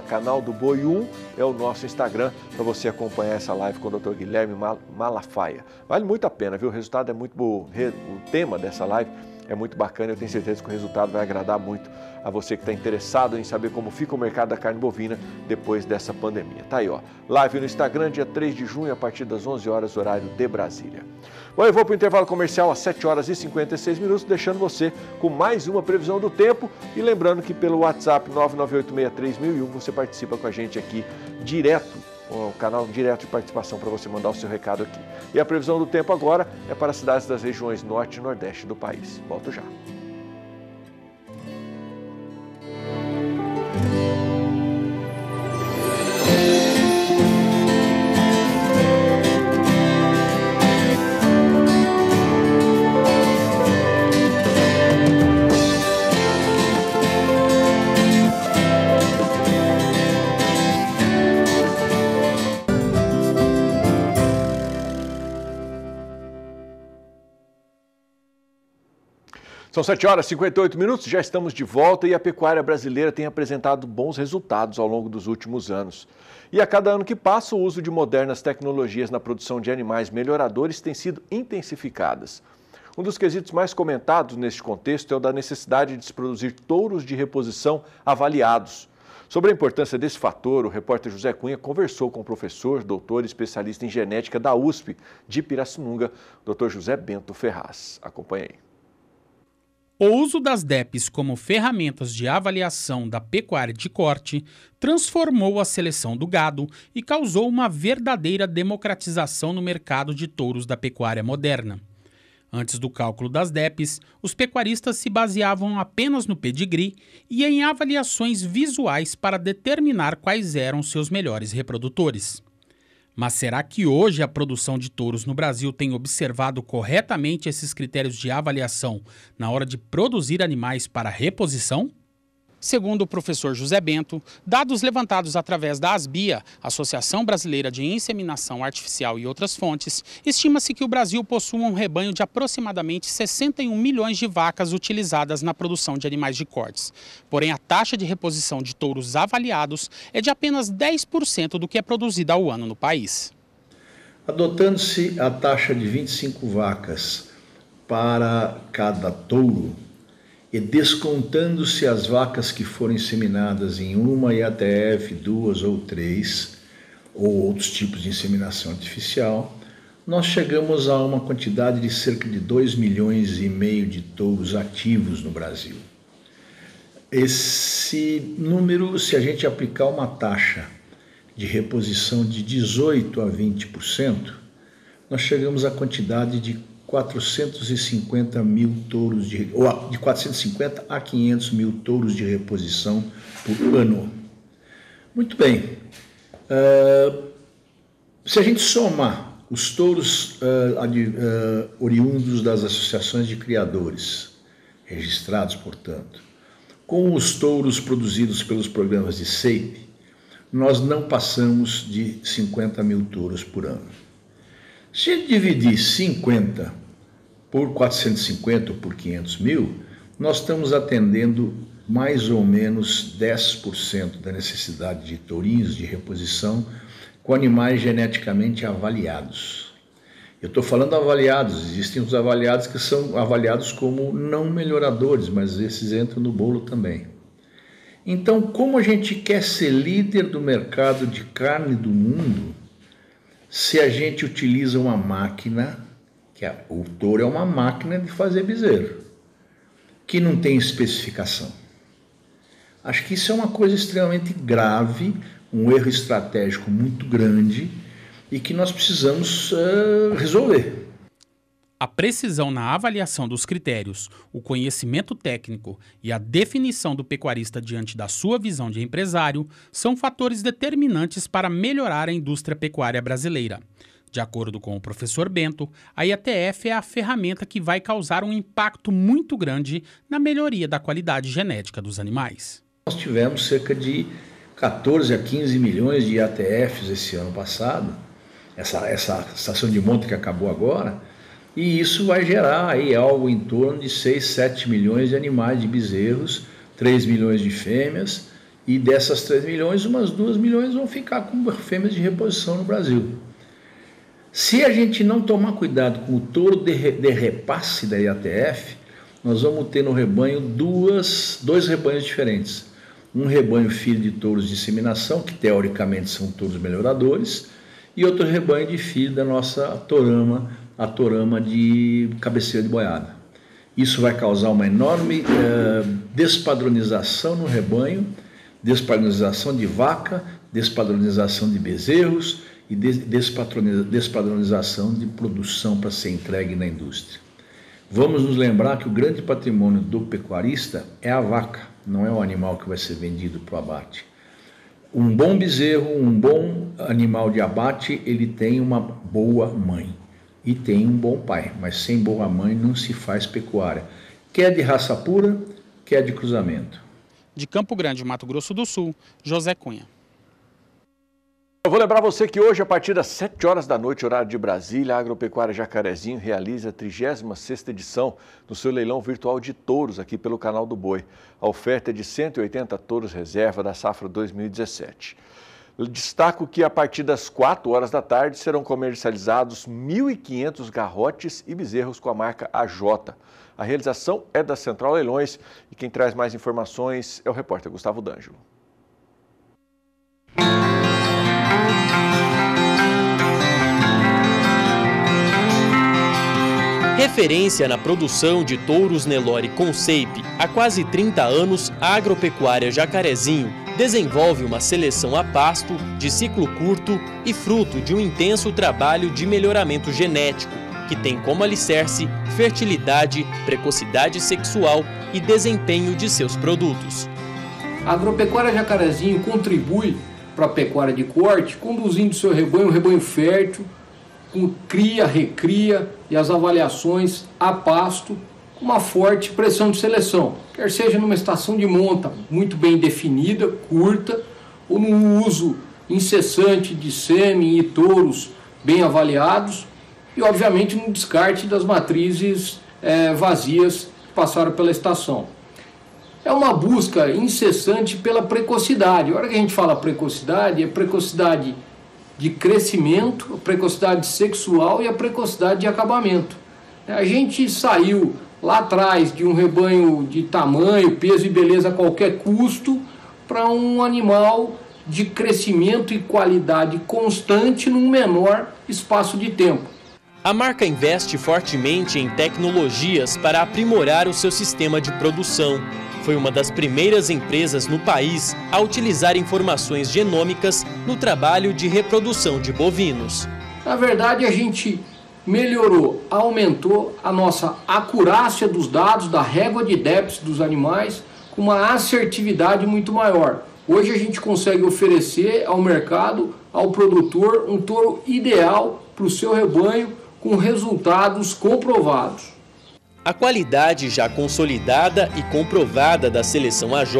@canaldoboi1 é o nosso Instagram para você acompanhar essa live com o Dr. Guilherme Malafaia. Vale muito a pena, viu? O resultado é muito bom. O tema dessa live é muito bacana e eu tenho certeza que o resultado vai agradar muito a você que está interessado em saber como fica o mercado da carne bovina depois dessa pandemia. Tá aí, ó. Live no Instagram, dia 3 de junho, a partir das 11 horas, horário de Brasília. Bom, eu vou para o intervalo comercial às 7 horas e 56 minutos, deixando você com mais uma previsão do tempo e lembrando que pelo WhatsApp 998631001 você participa com a gente aqui direto, o canal direto de participação para você mandar o seu recado aqui. E a previsão do tempo agora é para as cidades das regiões norte e nordeste do país. Volto já. São 7 horas e 58 minutos, já estamos de volta e a pecuária brasileira tem apresentado bons resultados ao longo dos últimos anos. E a cada ano que passa, o uso de modernas tecnologias na produção de animais melhoradores tem sido intensificadas. Um dos quesitos mais comentados neste contexto é o da necessidade de se produzir touros de reposição avaliados. Sobre a importância desse fator, o repórter José Cunha conversou com o professor, doutor e especialista em genética da USP de Pirassununga, Dr. José Bento Ferraz. Acompanhe aí. O uso das DEPs como ferramentas de avaliação da pecuária de corte transformou a seleção do gado e causou uma verdadeira democratização no mercado de touros da pecuária moderna. Antes do cálculo das DEPs, os pecuaristas se baseavam apenas no pedigree e em avaliações visuais para determinar quais eram seus melhores reprodutores. Mas será que hoje a produção de touros no Brasil tem observado corretamente esses critérios de avaliação na hora de produzir animais para reposição? Segundo o professor José Bento, dados levantados através da ASBIA, Associação Brasileira de Inseminação Artificial e outras fontes, estima-se que o Brasil possua um rebanho de aproximadamente 61 milhões de vacas utilizadas na produção de animais de cortes. Porém, a taxa de reposição de touros avaliados é de apenas 10% do que é produzido ao ano no país. Adotando-se a taxa de 25 vacas para cada touro, e descontando-se as vacas que foram inseminadas em uma IATF, 2 ou 3, ou outros tipos de inseminação artificial, nós chegamos a uma quantidade de cerca de 2,5 milhões de touros ativos no Brasil. Esse número, se a gente aplicar uma taxa de reposição de 18% a 20%, nós chegamos à quantidade de 450 mil touros, de 450 a 500 mil touros de reposição por ano. Muito bem. Se a gente somar os touros oriundos das associações de criadores, registrados, portanto, com os touros produzidos pelos programas de SEIP, nós não passamos de 50 mil touros por ano. Se a gente dividir 50 por 450 ou por 500 mil, nós estamos atendendo mais ou menos 10% da necessidade de tourinhos de reposição com animais geneticamente avaliados. Eu estou falando avaliados, existem os avaliados que são avaliados como não melhoradores, mas esses entram no bolo também. Então, como a gente quer ser líder do mercado de carne do mundo, se a gente utiliza uma máquina, o touro é uma máquina de fazer bezerro, que não tem especificação. Acho que isso é uma coisa extremamente grave, um erro estratégico muito grande e que nós precisamos resolver. A precisão na avaliação dos critérios, o conhecimento técnico e a definição do pecuarista diante da sua visão de empresário são fatores determinantes para melhorar a indústria pecuária brasileira. De acordo com o professor Bento, a IATF é a ferramenta que vai causar um impacto muito grande na melhoria da qualidade genética dos animais. Nós tivemos cerca de 14 a 15 milhões de IATFs esse ano passado, essa estação de monta que acabou agora, e isso vai gerar aí algo em torno de 6, 7 milhões de animais de bezerros, 3 milhões de fêmeas, e dessas 3 milhões, umas 2 milhões vão ficar com fêmeas de reposição no Brasil. Se a gente não tomar cuidado com o touro de repasse da IATF, nós vamos ter no rebanho dois rebanhos diferentes. Um rebanho filho de touros de inseminação, que teoricamente são touros melhoradores, e outro rebanho de filho da nossa torama, a torama de cabeceira de boiada. Isso vai causar uma enorme despadronização no rebanho, despadronização de vaca, despadronização de bezerros e despadronização de produção para ser entregue na indústria. Vamos nos lembrar que o grande patrimônio do pecuarista é a vaca, não é o animal que vai ser vendido para o abate. Um bom bezerro, um bom animal de abate, ele tem uma boa mãe e tem um bom pai, mas sem boa mãe não se faz pecuária, quer de raça pura, quer de cruzamento. De Campo Grande, Mato Grosso do Sul, José Cunha. Eu vou lembrar você que hoje, a partir das 7 horas da noite, horário de Brasília, a Agropecuária Jacarezinho realiza a 36ª edição do seu leilão virtual de touros aqui pelo Canal do Boi. A oferta é de 180 touros reserva da safra 2017. Eu destaco que a partir das 4 horas da tarde serão comercializados 1.500 garrotes e bezerros com a marca AJ. A realização é da Central Leilões e quem traz mais informações é o repórter Gustavo D'Angelo. Referência na produção de touros Nelore com SEIP, há quase 30 anos, a Agropecuária Jacarezinho desenvolve uma seleção a pasto, de ciclo curto e fruto de um intenso trabalho de melhoramento genético. que tem como alicerce fertilidade, precocidade sexual e desempenho de seus produtos. A Agropecuária Jacarezinho contribui para a pecuária de corte, conduzindo seu rebanho, um rebanho fértil, com cria, recria e as avaliações a pasto, com uma forte pressão de seleção, quer seja numa estação de monta muito bem definida, curta, ou no uso incessante de sêmen e touros bem avaliados, e obviamente no descarte das matrizes vazias que passaram pela estação. É uma busca incessante pela precocidade. A hora que a gente fala precocidade, é precocidade de crescimento, a precocidade sexual e a precocidade de acabamento. A gente saiu lá atrás de um rebanho de tamanho, peso e beleza a qualquer custo para um animal de crescimento e qualidade constante num menor espaço de tempo. A marca investe fortemente em tecnologias para aprimorar o seu sistema de produção. Foi uma das primeiras empresas no país a utilizar informações genômicas no trabalho de reprodução de bovinos. Na verdade, a gente melhorou, aumentou a nossa acurácia dos dados, da régua de DEPS dos animais, com uma assertividade muito maior. Hoje a gente consegue oferecer ao mercado, ao produtor, um touro ideal para o seu rebanho, com resultados comprovados. A qualidade já consolidada e comprovada da seleção AJ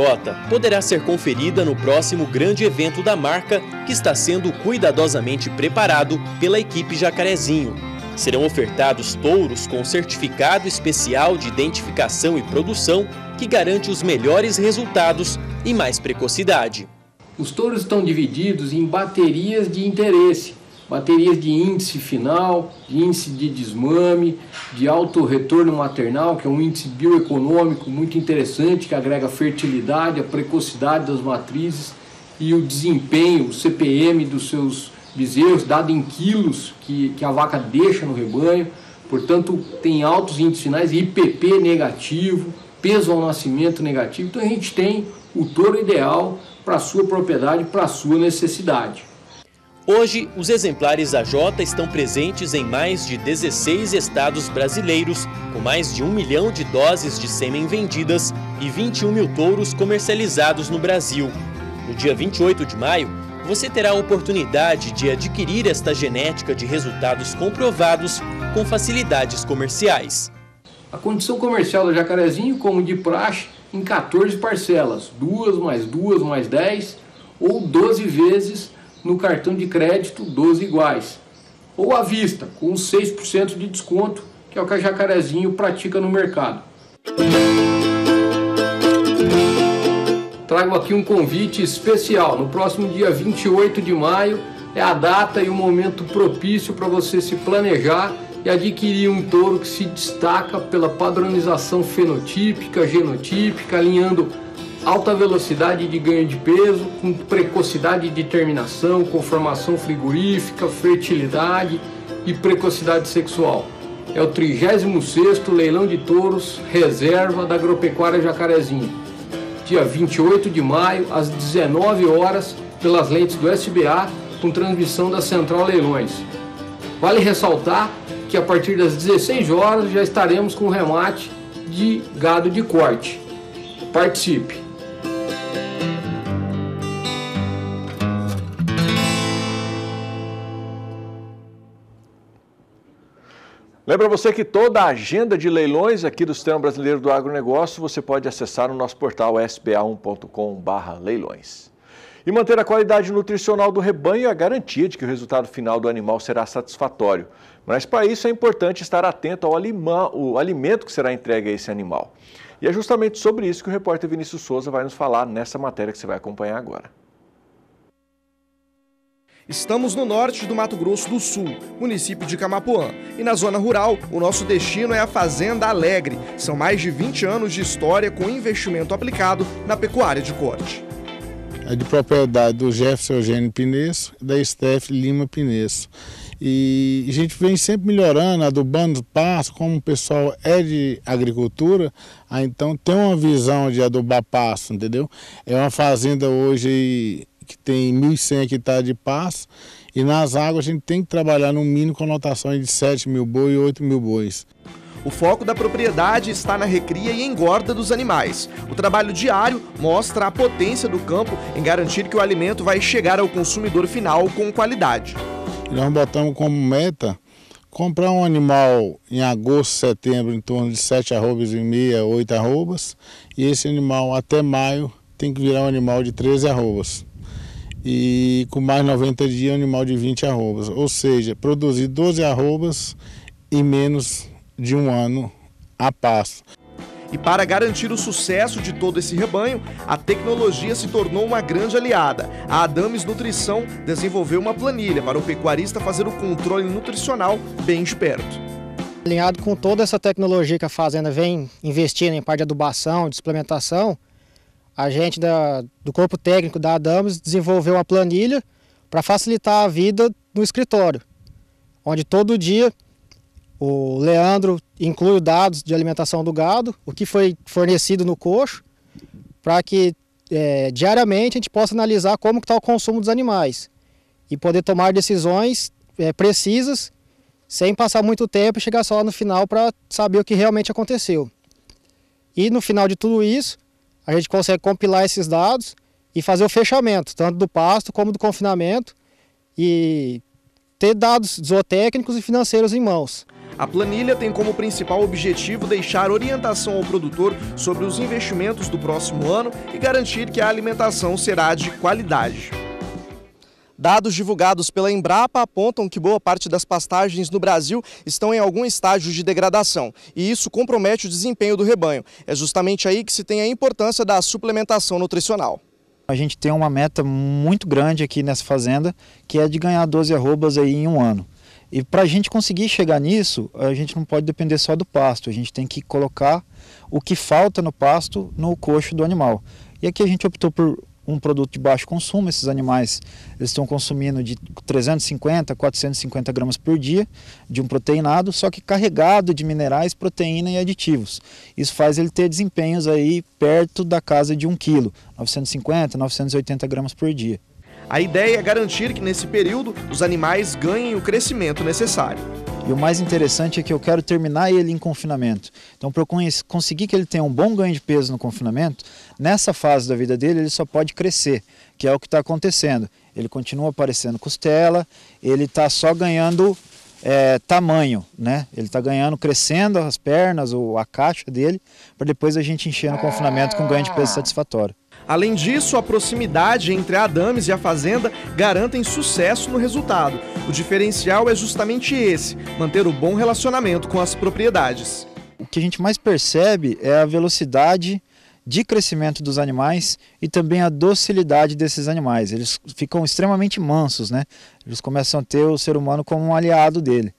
poderá ser conferida no próximo grande evento da marca, que está sendo cuidadosamente preparado pela equipe Jacarezinho. Serão ofertados touros com certificado especial de identificação e produção que garante os melhores resultados e mais precocidade. Os touros estão divididos em baterias de interesse. Baterias de índice final, de índice de desmame, de alto retorno maternal, que é um índice bioeconômico muito interessante, que agrega fertilidade, a precocidade das matrizes e o desempenho, o CPM dos seus bezerros, dado em quilos que a vaca deixa no rebanho. Portanto, tem altos índices finais, IPP negativo, peso ao nascimento negativo. Então a gente tem o touro ideal para a sua propriedade, para a sua necessidade. Hoje, os exemplares AJ estão presentes em mais de 16 estados brasileiros, com mais de 1 milhão de doses de sêmen vendidas e 21 mil touros comercializados no Brasil. No dia 28 de maio, você terá a oportunidade de adquirir esta genética de resultados comprovados com facilidades comerciais. A condição comercial do Jacarezinho, como de praxe, em 14 parcelas, 2 mais 2 mais 10 ou 12 vezes no cartão de crédito 12 iguais, ou à vista, com 6% de desconto, que é o que a Jacarezinho pratica no mercado. Trago aqui um convite especial. No próximo dia 28 de maio é a data e o momento propício para você se planejar e adquirir um touro que se destaca pela padronização fenotípica, genotípica, alinhando alta velocidade de ganho de peso, com precocidade de terminação, conformação frigorífica, fertilidade e precocidade sexual. É o 36º leilão de touros reserva da Agropecuária Jacarezinho. Dia 28 de maio, às 19 horas, pelas lentes do SBA, com transmissão da Central Leilões. Vale ressaltar que a partir das 16 horas já estaremos com remate de gado de corte. Participe! Lembra você que toda a agenda de leilões aqui do Sistema Brasileiro do Agronegócio você pode acessar no nosso portal sba1.com/leilões. E manter a qualidade nutricional do rebanho é a garantia de que o resultado final do animal será satisfatório. Mas para isso é importante estar atento ao alimento que será entregue a esse animal. E é justamente sobre isso que o repórter Vinícius Souza vai nos falar nessa matéria que você vai acompanhar agora. Estamos no norte do Mato Grosso do Sul, município de Camapuã. E na zona rural, o nosso destino é a Fazenda Alegre. São mais de 20 anos de história com investimento aplicado na pecuária de corte. É de propriedade do Jefferson Eugênio Pinesso e da Steph Lima Pinesso. E a gente vem sempre melhorando, adubando pasto, como o pessoal é de agricultura, então tem uma visão de adubar pasto, entendeu? É uma fazenda hoje que tem 1.100 hectares de pasto E nas águas a gente tem que trabalhar no mínimo com notações de 7 mil bois e 8 mil bois. O foco da propriedade está na recria e engorda dos animais. O trabalho diário mostra a potência do campo em garantir que o alimento vai chegar ao consumidor final com qualidade. Nós botamos como meta comprar um animal em agosto, setembro, em torno de 7 arrobas e meia, 8 arrobas, e esse animal até maio tem que virar um animal de 13 arrobas. E com mais 90 dias, um animal de 20 arrobas. Ou seja, produzir 12 arrobas em menos de um ano a pasto. E para garantir o sucesso de todo esse rebanho, a tecnologia se tornou uma grande aliada. A Adames Nutrição desenvolveu uma planilha para o pecuarista fazer o controle nutricional bem de perto. Alinhado com toda essa tecnologia que a fazenda vem investindo em parte de adubação, de suplementação, a gente do corpo técnico da Adames desenvolveu uma planilha para facilitar a vida no escritório, onde todo dia o Leandro inclui os dados de alimentação do gado, o que foi fornecido no coxo, para que diariamente a gente possa analisar como está o consumo dos animais e poder tomar decisões precisas, sem passar muito tempo e chegar só no final para saber o que realmente aconteceu. E no final de tudo isso, a gente consegue compilar esses dados e fazer o fechamento, tanto do pasto como do confinamento, e ter dados zootécnicos e financeiros em mãos. A planilha tem como principal objetivo deixar orientação ao produtor sobre os investimentos do próximo ano e garantir que a alimentação será de qualidade. Dados divulgados pela Embrapa apontam que boa parte das pastagens no Brasil estão em algum estágio de degradação, e isso compromete o desempenho do rebanho. É justamente aí que se tem a importância da suplementação nutricional. A gente tem uma meta muito grande aqui nessa fazenda, que é de ganhar 12 arrobas aí em um ano. E para a gente conseguir chegar nisso, a gente não pode depender só do pasto, a gente tem que colocar o que falta no pasto no coxo do animal. E aqui a gente optou por um produto de baixo consumo. Esses animais eles estão consumindo de 350 a 450 gramas por dia de um proteinado, só que carregado de minerais, proteína e aditivos. Isso faz ele ter desempenhos aí perto da casa de 1 quilo, 950, 980 gramas por dia. A ideia é garantir que nesse período os animais ganhem o crescimento necessário. E o mais interessante é que eu quero terminar ele em confinamento. Então, para eu conseguir que ele tenha um bom ganho de peso no confinamento, nessa fase da vida dele ele só pode crescer, que é o que está acontecendo. Ele continua aparecendo costela, ele está só ganhando tamanho, né? Ele está ganhando, crescendo as pernas ou a caixa dele, para depois a gente encher no confinamento com ganho de peso satisfatório. Além disso, a proximidade entre a Adames e a fazenda garantem sucesso no resultado. O diferencial é justamente esse, manter o bom relacionamento com as propriedades. O que a gente mais percebe é a velocidade de crescimento dos animais e também a docilidade desses animais. Eles ficam extremamente mansos, né? Eles começam a ter o ser humano como um aliado dele.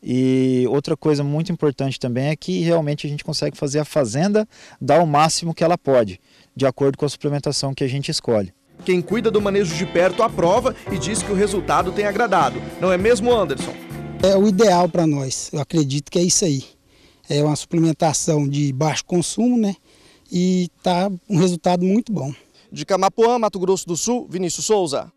E outra coisa muito importante também é que realmente a gente consegue fazer a fazenda dar o máximo que ela pode, de acordo com a suplementação que a gente escolhe. Quem cuida do manejo de perto aprova e diz que o resultado tem agradado. Não é mesmo, Anderson? É o ideal para nós, eu acredito que é isso aí. É uma suplementação de baixo consumo, né? E tá um resultado muito bom. De Camapuã, Mato Grosso do Sul, Vinícius Souza.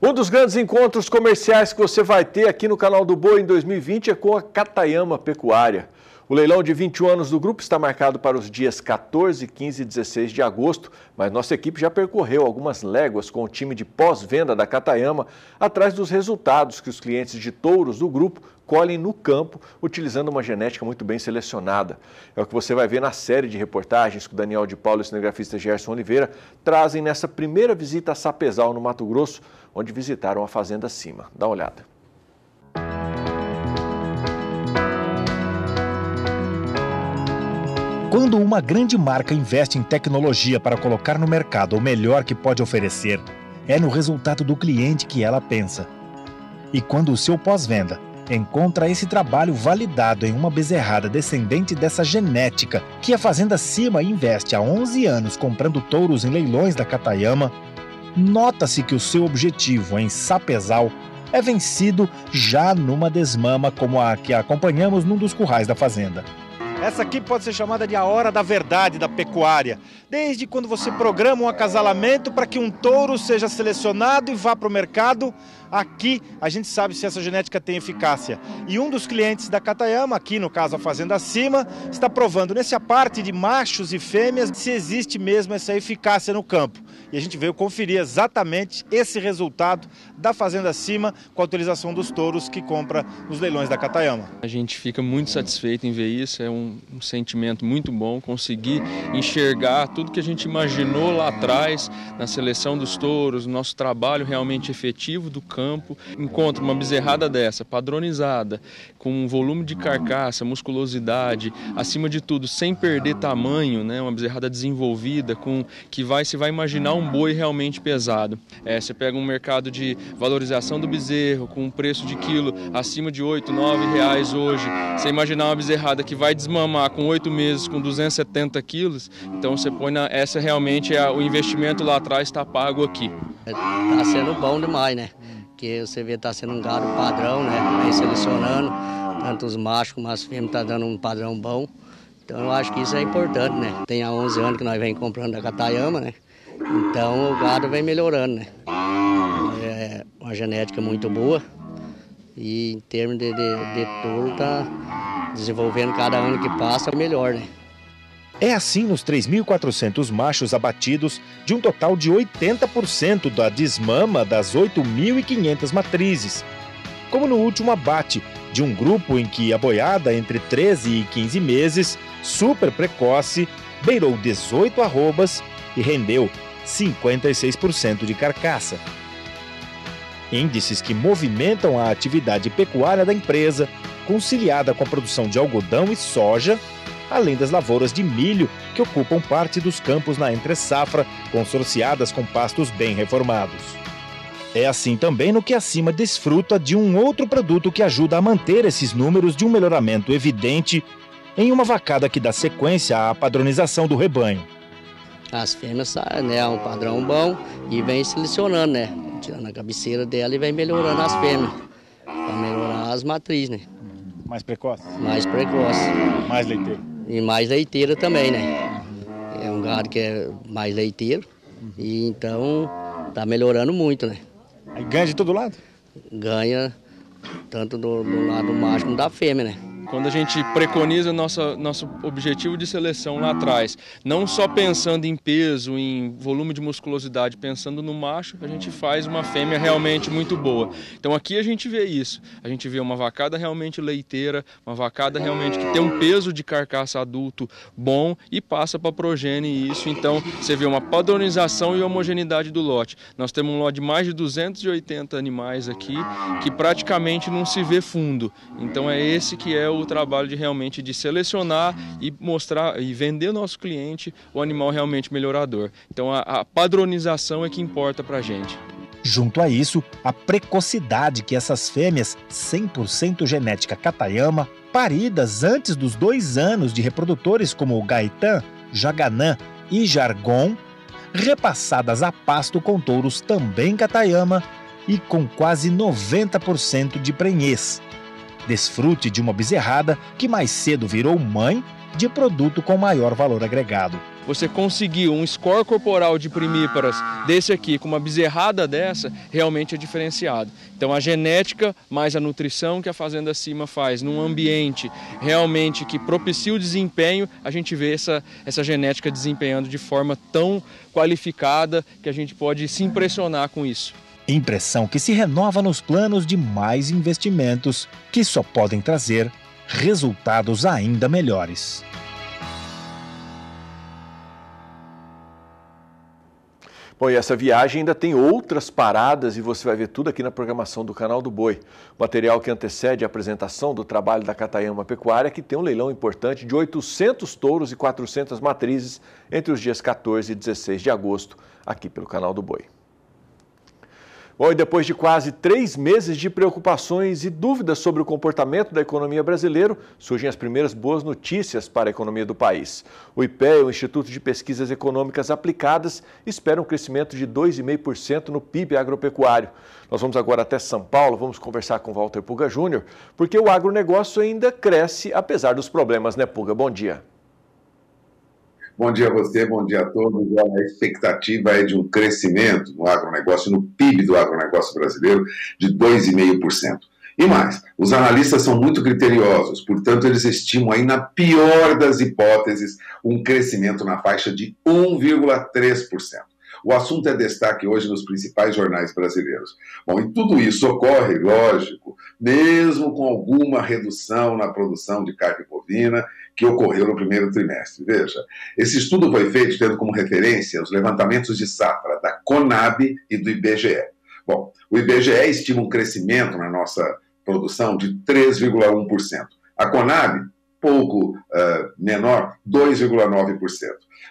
Um dos grandes encontros comerciais que você vai ter aqui no Canal do Boi em 2020 é com a Katayama Pecuária. O leilão de 21 anos do grupo está marcado para os dias 14, 15 e 16 de agosto, mas nossa equipe já percorreu algumas léguas com o time de pós-venda da Katayama, atrás dos resultados que os clientes de touros do grupo colhem no campo, utilizando uma genética muito bem selecionada. É o que você vai ver na série de reportagens que o Daniel de Paulo e o cinegrafista Gerson Oliveira trazem nessa primeira visita a Sapezal, no Mato Grosso, onde visitaram a Fazenda Cima. Dá uma olhada. Quando uma grande marca investe em tecnologia para colocar no mercado o melhor que pode oferecer, é no resultado do cliente que ela pensa. E quando o seu pós-venda encontra esse trabalho validado em uma bezerrada descendente dessa genética que a Fazenda Cima investe há 11 anos comprando touros em leilões da Katayama, nota-se que o seu objetivo em Sapezal é vencido já numa desmama como a que acompanhamos num dos currais da fazenda. Essa aqui pode ser chamada de a hora da verdade da pecuária. Desde quando você programa um acasalamento para que um touro seja selecionado e vá para o mercado, aqui a gente sabe se essa genética tem eficácia. E um dos clientes da Katayama, aqui no caso a Fazenda Acima, está provando nessa parte de machos e fêmeas se existe mesmo essa eficácia no campo. E a gente veio conferir exatamente esse resultado da Fazenda Acima com a autorização dos touros que compra nos leilões da Katayama. A gente fica muito satisfeito em ver isso, é um sentimento muito bom conseguir enxergar tudo que a gente imaginou lá atrás na seleção dos touros, no nosso trabalho realmente efetivo do campo. Encontra uma bezerrada dessa, padronizada, com um volume de carcaça, musculosidade, acima de tudo, sem perder tamanho, né? Uma bezerrada desenvolvida, que você vai imaginar um boi realmente pesado. Você pega um mercado de valorização do bezerro com um preço de quilo acima de R$8, R$9 hoje. Você imaginar uma bezerrada que vai desmamar com 8 meses com 270 quilos, então você põe essa realmente o investimento lá atrás está pago aqui. Está sendo bom demais, né? Porque você vê está sendo um gado padrão, né? Vem selecionando, tanto os machos como as fêmeas está dando um padrão bom. Então eu acho que isso é importante, né? Tem há 11 anos que nós vem comprando da Katayama, né? Então o gado vem melhorando, né? É uma genética muito boa e em termos de touro está desenvolvendo cada ano que passa melhor, né? É assim nos 3.400 machos abatidos de um total de 80% da desmama das 8.500 matrizes. Como no último abate de um grupo em que a boiada entre 13 e 15 meses, super precoce, beirou 18 arrobas e rendeu 56% de carcaça. Índices que movimentam a atividade pecuária da empresa, conciliada com a produção de algodão e soja, além das lavouras de milho que ocupam parte dos campos na entre-safra, consorciadas com pastos bem reformados. É assim também no que Acima desfruta de um outro produto que ajuda a manter esses números de um melhoramento evidente em uma vacada que dá sequência à padronização do rebanho. As fêmeas, né, é um padrão bom e vem selecionando, né? Tirando a cabeceira dela e vem melhorando as fêmeas, para melhorar as matrizes, né? Mais precoce? Mais precoce. Mais leiteiro? E mais leiteira também, né? É um gado que é mais leiteiro e então tá melhorando muito, né? Aí ganha de todo lado? Ganha tanto do lado macho como da fêmea, né? Quando a gente preconiza nosso objetivo de seleção lá atrás, não só pensando em peso, em volume de musculosidade, pensando no macho, a gente faz uma fêmea realmente muito boa. Então aqui a gente vê isso, a gente vê uma vacada realmente leiteira, uma vacada realmente que tem um peso de carcaça adulto bom e passa para a progênie isso. Então você vê uma padronização e homogeneidade do lote. Nós temos um lote de mais de 280 animais aqui, que praticamente não se vê fundo. Então é esse que é o trabalho de selecionar e mostrar e vender ao nosso cliente o animal realmente melhorador. Então a padronização é que importa para a gente. Junto a isso, a precocidade que essas fêmeas 100% genética Katayama, paridas antes dos 2 anos de reprodutores como o Gaetan, Jaganã e Jargon, repassadas a pasto com touros também Katayama e com quase 90% de prenhez. Desfrute de uma bezerrada que mais cedo virou mãe de produto com maior valor agregado. Você conseguir um score corporal de primíparas desse aqui, com uma bezerrada dessa, realmente é diferenciado. Então a genética mais a nutrição que a Fazenda Acima faz num ambiente realmente que propicia o desempenho, a gente vê essa genética desempenhando de forma tão qualificada que a gente pode se impressionar com isso. Impressão que se renova nos planos de mais investimentos, que só podem trazer resultados ainda melhores. Bom, e essa viagem ainda tem outras paradas e você vai ver tudo aqui na programação do Canal do Boi. Material que antecede a apresentação do trabalho da Katayama Pecuária, que tem um leilão importante de 800 touros e 400 matrizes entre os dias 14 e 16 de agosto, aqui pelo Canal do Boi. Bom, e depois de quase 3 meses de preocupações e dúvidas sobre o comportamento da economia brasileira, surgem as primeiras boas notícias para a economia do país. O IPEA, o Instituto de Pesquisas Econômicas Aplicadas, espera um crescimento de 2,5% no PIB agropecuário. Nós vamos agora até São Paulo, vamos conversar com Walter Puga Júnior, porque o agronegócio ainda cresce apesar dos problemas, né, Puga? Bom dia. Bom dia a você, bom dia a todos. A expectativa é de um crescimento no agronegócio, no PIB do agronegócio brasileiro, de 2,5%. E mais, os analistas são muito criteriosos, portanto, eles estimam aí, na pior das hipóteses, um crescimento na faixa de 1,3%. O assunto é destaque hoje nos principais jornais brasileiros. Bom, e tudo isso ocorre, lógico, mesmo com alguma redução na produção de carne bovina que ocorreu no primeiro trimestre. Veja, esse estudo foi feito tendo como referência os levantamentos de safra da Conab e do IBGE. Bom, o IBGE estima um crescimento na nossa produção de 3,1%. A Conab, pouco menor, 2,9%.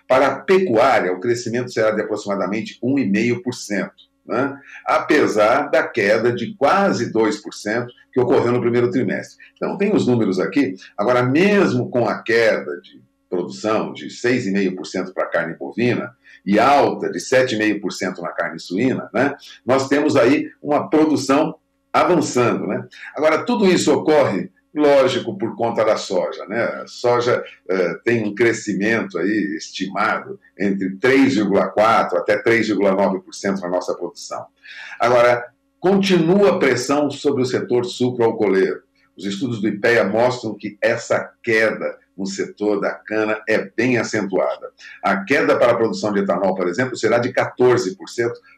Para a pecuária, o crescimento será de aproximadamente 1,5%, né? Apesar da queda de quase 2% que ocorreu no primeiro trimestre. Então, tem os números aqui. Agora, mesmo com a queda de produção de 6,5% para a carne bovina e alta de 7,5% na carne suína, né? Nós temos aí uma produção avançando, né? Agora, tudo isso ocorre, lógico, por conta da soja, né? A soja tem um crescimento aí estimado entre 3,4% até 3,9% na nossa produção. Agora, continua a pressão sobre o setor sucroalcooleiro. Os estudos do IPEA mostram que essa queda no setor da cana é bem acentuada. A queda para a produção de etanol, por exemplo, será de 14%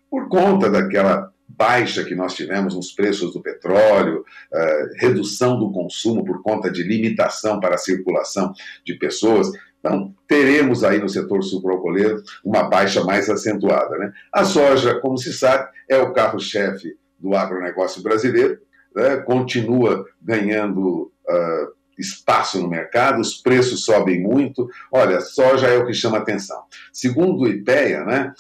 por conta daquela baixa que nós tivemos nos preços do petróleo, redução do consumo por conta de limitação para a circulação de pessoas. Então, teremos aí no setor sucroalcooleiro uma baixa mais acentuada, né? A soja, como se sabe, é o carro-chefe do agronegócio brasileiro, né? Continua ganhando espaço no mercado, os preços sobem muito. Olha, soja é o que chama atenção. Segundo o IPEA, né,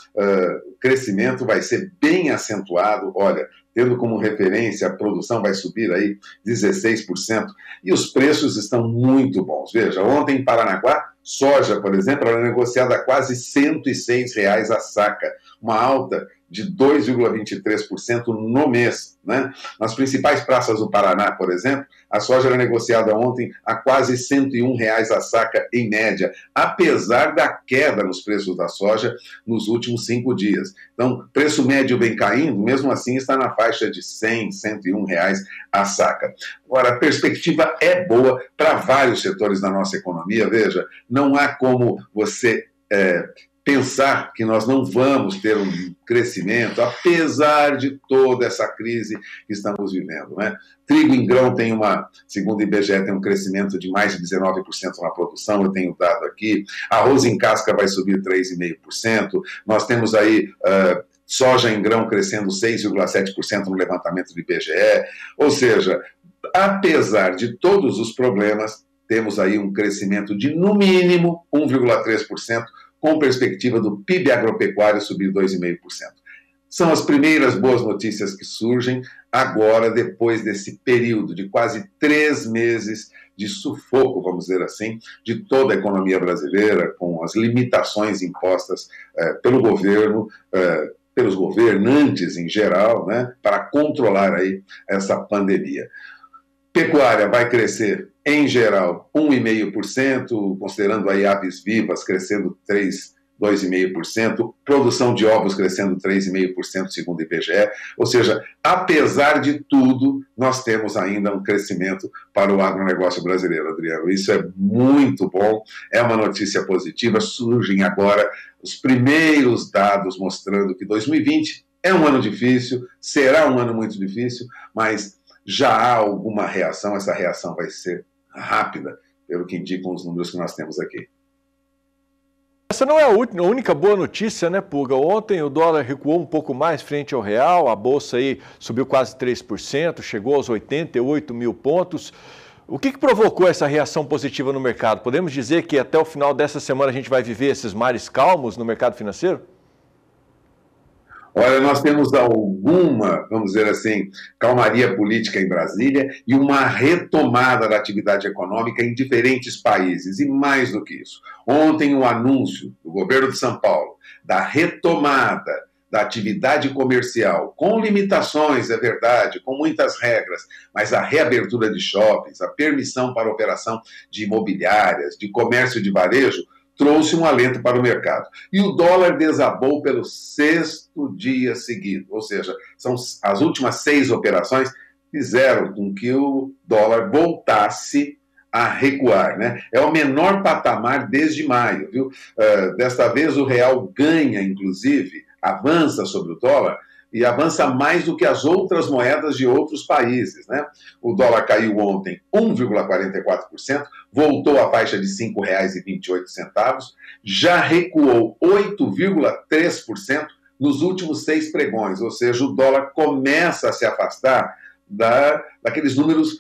o crescimento vai ser bem acentuado, olha, tendo como referência a produção vai subir aí 16%, e os preços estão muito bons. Veja, ontem em Paranaguá, soja, por exemplo, era negociada a quase R$ 106 a saca, uma alta de 2,23% no mês, né? Nas principais praças do Paraná, por exemplo, a soja era negociada ontem a quase R$ 101 a saca em média, apesar da queda nos preços da soja nos últimos 5 dias. Então, preço médio vem caindo, mesmo assim está na faixa de R$ 100, R$ 101 a saca. Agora, a perspectiva é boa para vários setores da nossa economia. Veja, não há como você pensar que nós não vamos ter um crescimento, apesar de toda essa crise que estamos vivendo, né? Trigo em grão tem segundo o IBGE, tem um crescimento de mais de 19% na produção, eu tenho dado aqui. Arroz em casca vai subir 3,5%. Nós temos aí soja em grão crescendo 6,7% no levantamento do IBGE. Ou seja, apesar de todos os problemas, temos aí um crescimento de, no mínimo, 1,3%, com perspectiva do PIB agropecuário subir 2,5%. São as primeiras boas notícias que surgem agora, depois desse período de quase 3 meses de sufoco, vamos dizer assim, de toda a economia brasileira, com as limitações impostas pelo governo, pelos governantes em geral, né, para controlar aí essa pandemia. Pecuária vai crescer, em geral, 1,5%, considerando aí aves vivas crescendo 2,5%, produção de ovos crescendo 3,5%, segundo o IBGE. Ou seja, apesar de tudo, nós temos ainda um crescimento para o agronegócio brasileiro, Adriano. Isso é muito bom, é uma notícia positiva. Surgem agora os primeiros dados mostrando que 2020 é um ano difícil, será um ano muito difícil, mas já há alguma reação, essa reação vai ser rápida, pelo que indicam os números que nós temos aqui. Essa não é a única boa notícia, né, Puga? Ontem o dólar recuou um pouco mais frente ao real, a bolsa aí subiu quase 3%, chegou aos 88 mil pontos. O que provocou essa reação positiva no mercado? Podemos dizer que até o final dessa semana a gente vai viver esses mares calmos no mercado financeiro? Olha, nós temos alguma, vamos dizer assim, calmaria política em Brasília e uma retomada da atividade econômica em diferentes países. E mais do que isso, ontem o anúncio do governo de São Paulo da retomada da atividade comercial, com limitações, é verdade, com muitas regras, mas a reabertura de shoppings, a permissão para a operação de imobiliárias, de comércio de varejo, trouxe um alento para o mercado. E o dólar desabou pelo 6º dia seguido, ou seja, são as últimas 6 operações fizeram com que o dólar voltasse a recuar, né? É o menor patamar desde maio, viu? Desta vez o real ganha, inclusive, avança sobre o dólar, e avança mais do que as outras moedas de outros países, né? O dólar caiu ontem 1,44%, voltou à faixa de R$ 5,28, já recuou 8,3% nos últimos 6 pregões, ou seja, o dólar começa a se afastar daqueles números,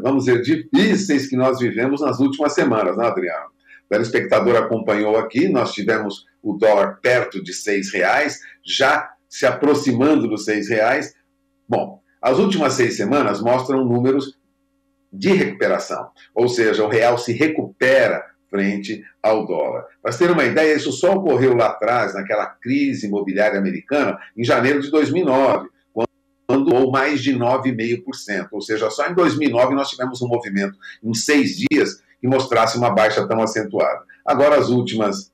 vamos dizer, difíceis que nós vivemos nas últimas semanas, né, Adriano? O telespectador acompanhou aqui, nós tivemos o dólar perto de R$ 6,00, já se aproximando dos R$ 6,00. Bom, as últimas 6 semanas mostram números de recuperação, ou seja, o real se recupera frente ao dólar. Para ter uma ideia, isso só ocorreu lá atrás, naquela crise imobiliária americana, em janeiro de 2009, quando houve mais de 9,5%, ou seja, só em 2009 nós tivemos um movimento em 6 dias que mostrasse uma baixa tão acentuada. Agora, os últimos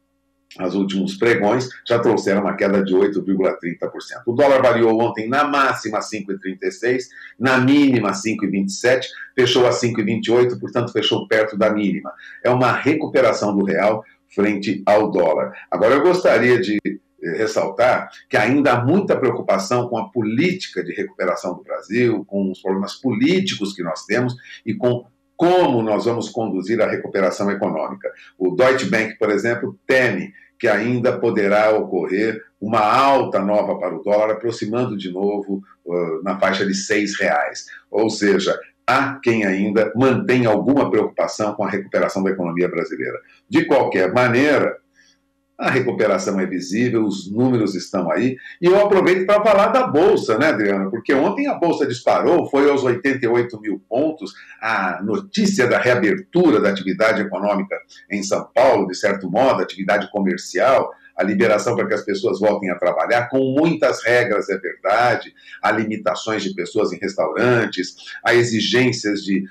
pregões já trouxeram uma queda de 8,30%. O dólar variou ontem na máxima 5,36, na mínima 5,27, fechou a 5,28, portanto fechou perto da mínima. É uma recuperação do real frente ao dólar. Agora eu gostaria de ressaltar que ainda há muita preocupação com a política de recuperação do Brasil, com os problemas políticos que nós temos e com como nós vamos conduzir a recuperação econômica. O Deutsche Bank, por exemplo, teme que ainda poderá ocorrer uma alta nova para o dólar, aproximando de novo na faixa de R$ 6,00. Ou seja, há quem ainda mantém alguma preocupação com a recuperação da economia brasileira. De qualquer maneira, a recuperação é visível, os números estão aí. E eu aproveito para falar da Bolsa, né, Adriano? Porque ontem a Bolsa disparou, foi aos 88 mil pontos. A notícia da reabertura da atividade econômica em São Paulo, de certo modo, atividade comercial, a liberação para que as pessoas voltem a trabalhar, com muitas regras, é verdade, há limitações de pessoas em restaurantes, há exigências de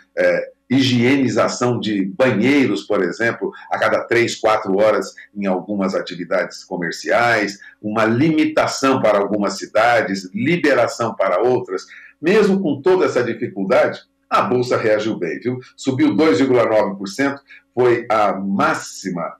higienização de banheiros, por exemplo, a cada 3, 4 horas em algumas atividades comerciais, uma limitação para algumas cidades, liberação para outras. Mesmo com toda essa dificuldade, a Bolsa reagiu bem, viu? Subiu 2,9%, foi a máxima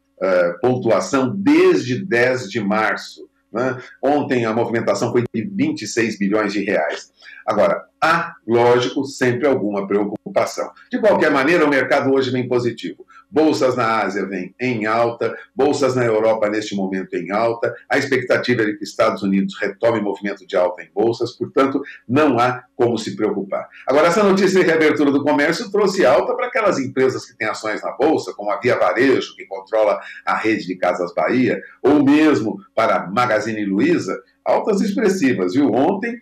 pontuação desde 10 de março. Né? Ontem a movimentação foi de 26 bilhões de reais. Agora, há, lógico, sempre alguma preocupação. De qualquer maneira, o mercado hoje vem positivo. Bolsas na Ásia vêm em alta, bolsas na Europa neste momento em alta, a expectativa é de que Estados Unidos retome movimento de alta em bolsas, portanto, não há como se preocupar. Agora, essa notícia de reabertura do comércio trouxe alta para aquelas empresas que têm ações na bolsa, como a Via Varejo, que controla a rede de Casas Bahia, ou mesmo para a Magazine Luiza, altas expressivas, viu? Ontem,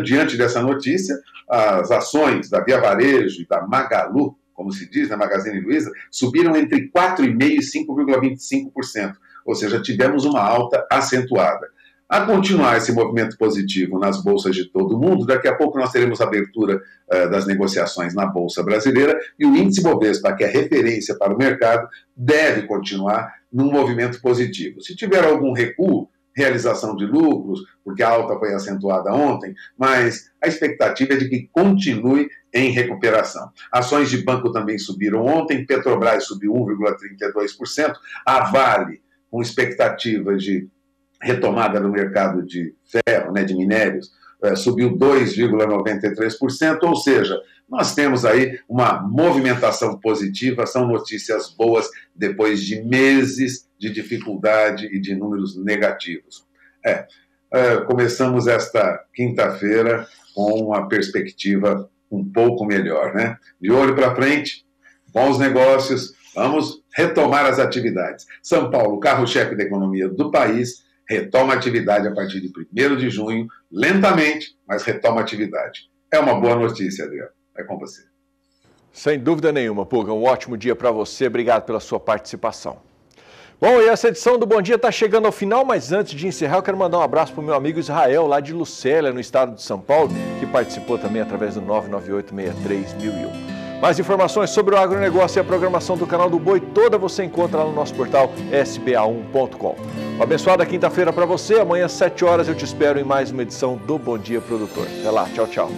diante dessa notícia, as ações da Via Varejo e da Magalu, como se diz na Magazine Luiza, subiram entre 4,5% e 5,25%, ou seja, tivemos uma alta acentuada. A continuar esse movimento positivo nas bolsas de todo o mundo, daqui a pouco nós teremos a abertura das negociações na Bolsa Brasileira e o índice Bovespa, que é referência para o mercado, deve continuar num movimento positivo. Se tiver algum recuo, realização de lucros, porque a alta foi acentuada ontem, mas a expectativa é de que continue em recuperação. Ações de banco também subiram ontem, Petrobras subiu 1,32%, a Vale, com expectativa de retomada no mercado de ferro, né, de minérios, subiu 2,93%, ou seja, nós temos aí uma movimentação positiva, são notícias boas depois de meses de dificuldade e de números negativos. Começamos esta quinta-feira com uma perspectiva um pouco melhor, né? De olho para frente, bons negócios, vamos retomar as atividades. São Paulo, carro-chefe da economia do país, retoma a atividade a partir de 1º de junho, lentamente, mas retoma a atividade. É uma boa notícia, Adriano. É com você. Sem dúvida nenhuma, Puga. Um ótimo dia para você. Obrigado pela sua participação. Bom, e essa edição do Bom Dia está chegando ao final, mas antes de encerrar, eu quero mandar um abraço para o meu amigo Israel, lá de Lucélia, no estado de São Paulo, que participou também através do 998-63-1001. Mais informações sobre o agronegócio e a programação do canal do Boi, toda você encontra lá no nosso portal sba1.com. Uma abençoada quinta-feira para você. Amanhã, às 7 horas, eu te espero em mais uma edição do Bom Dia Produtor. Até lá. Tchau, tchau.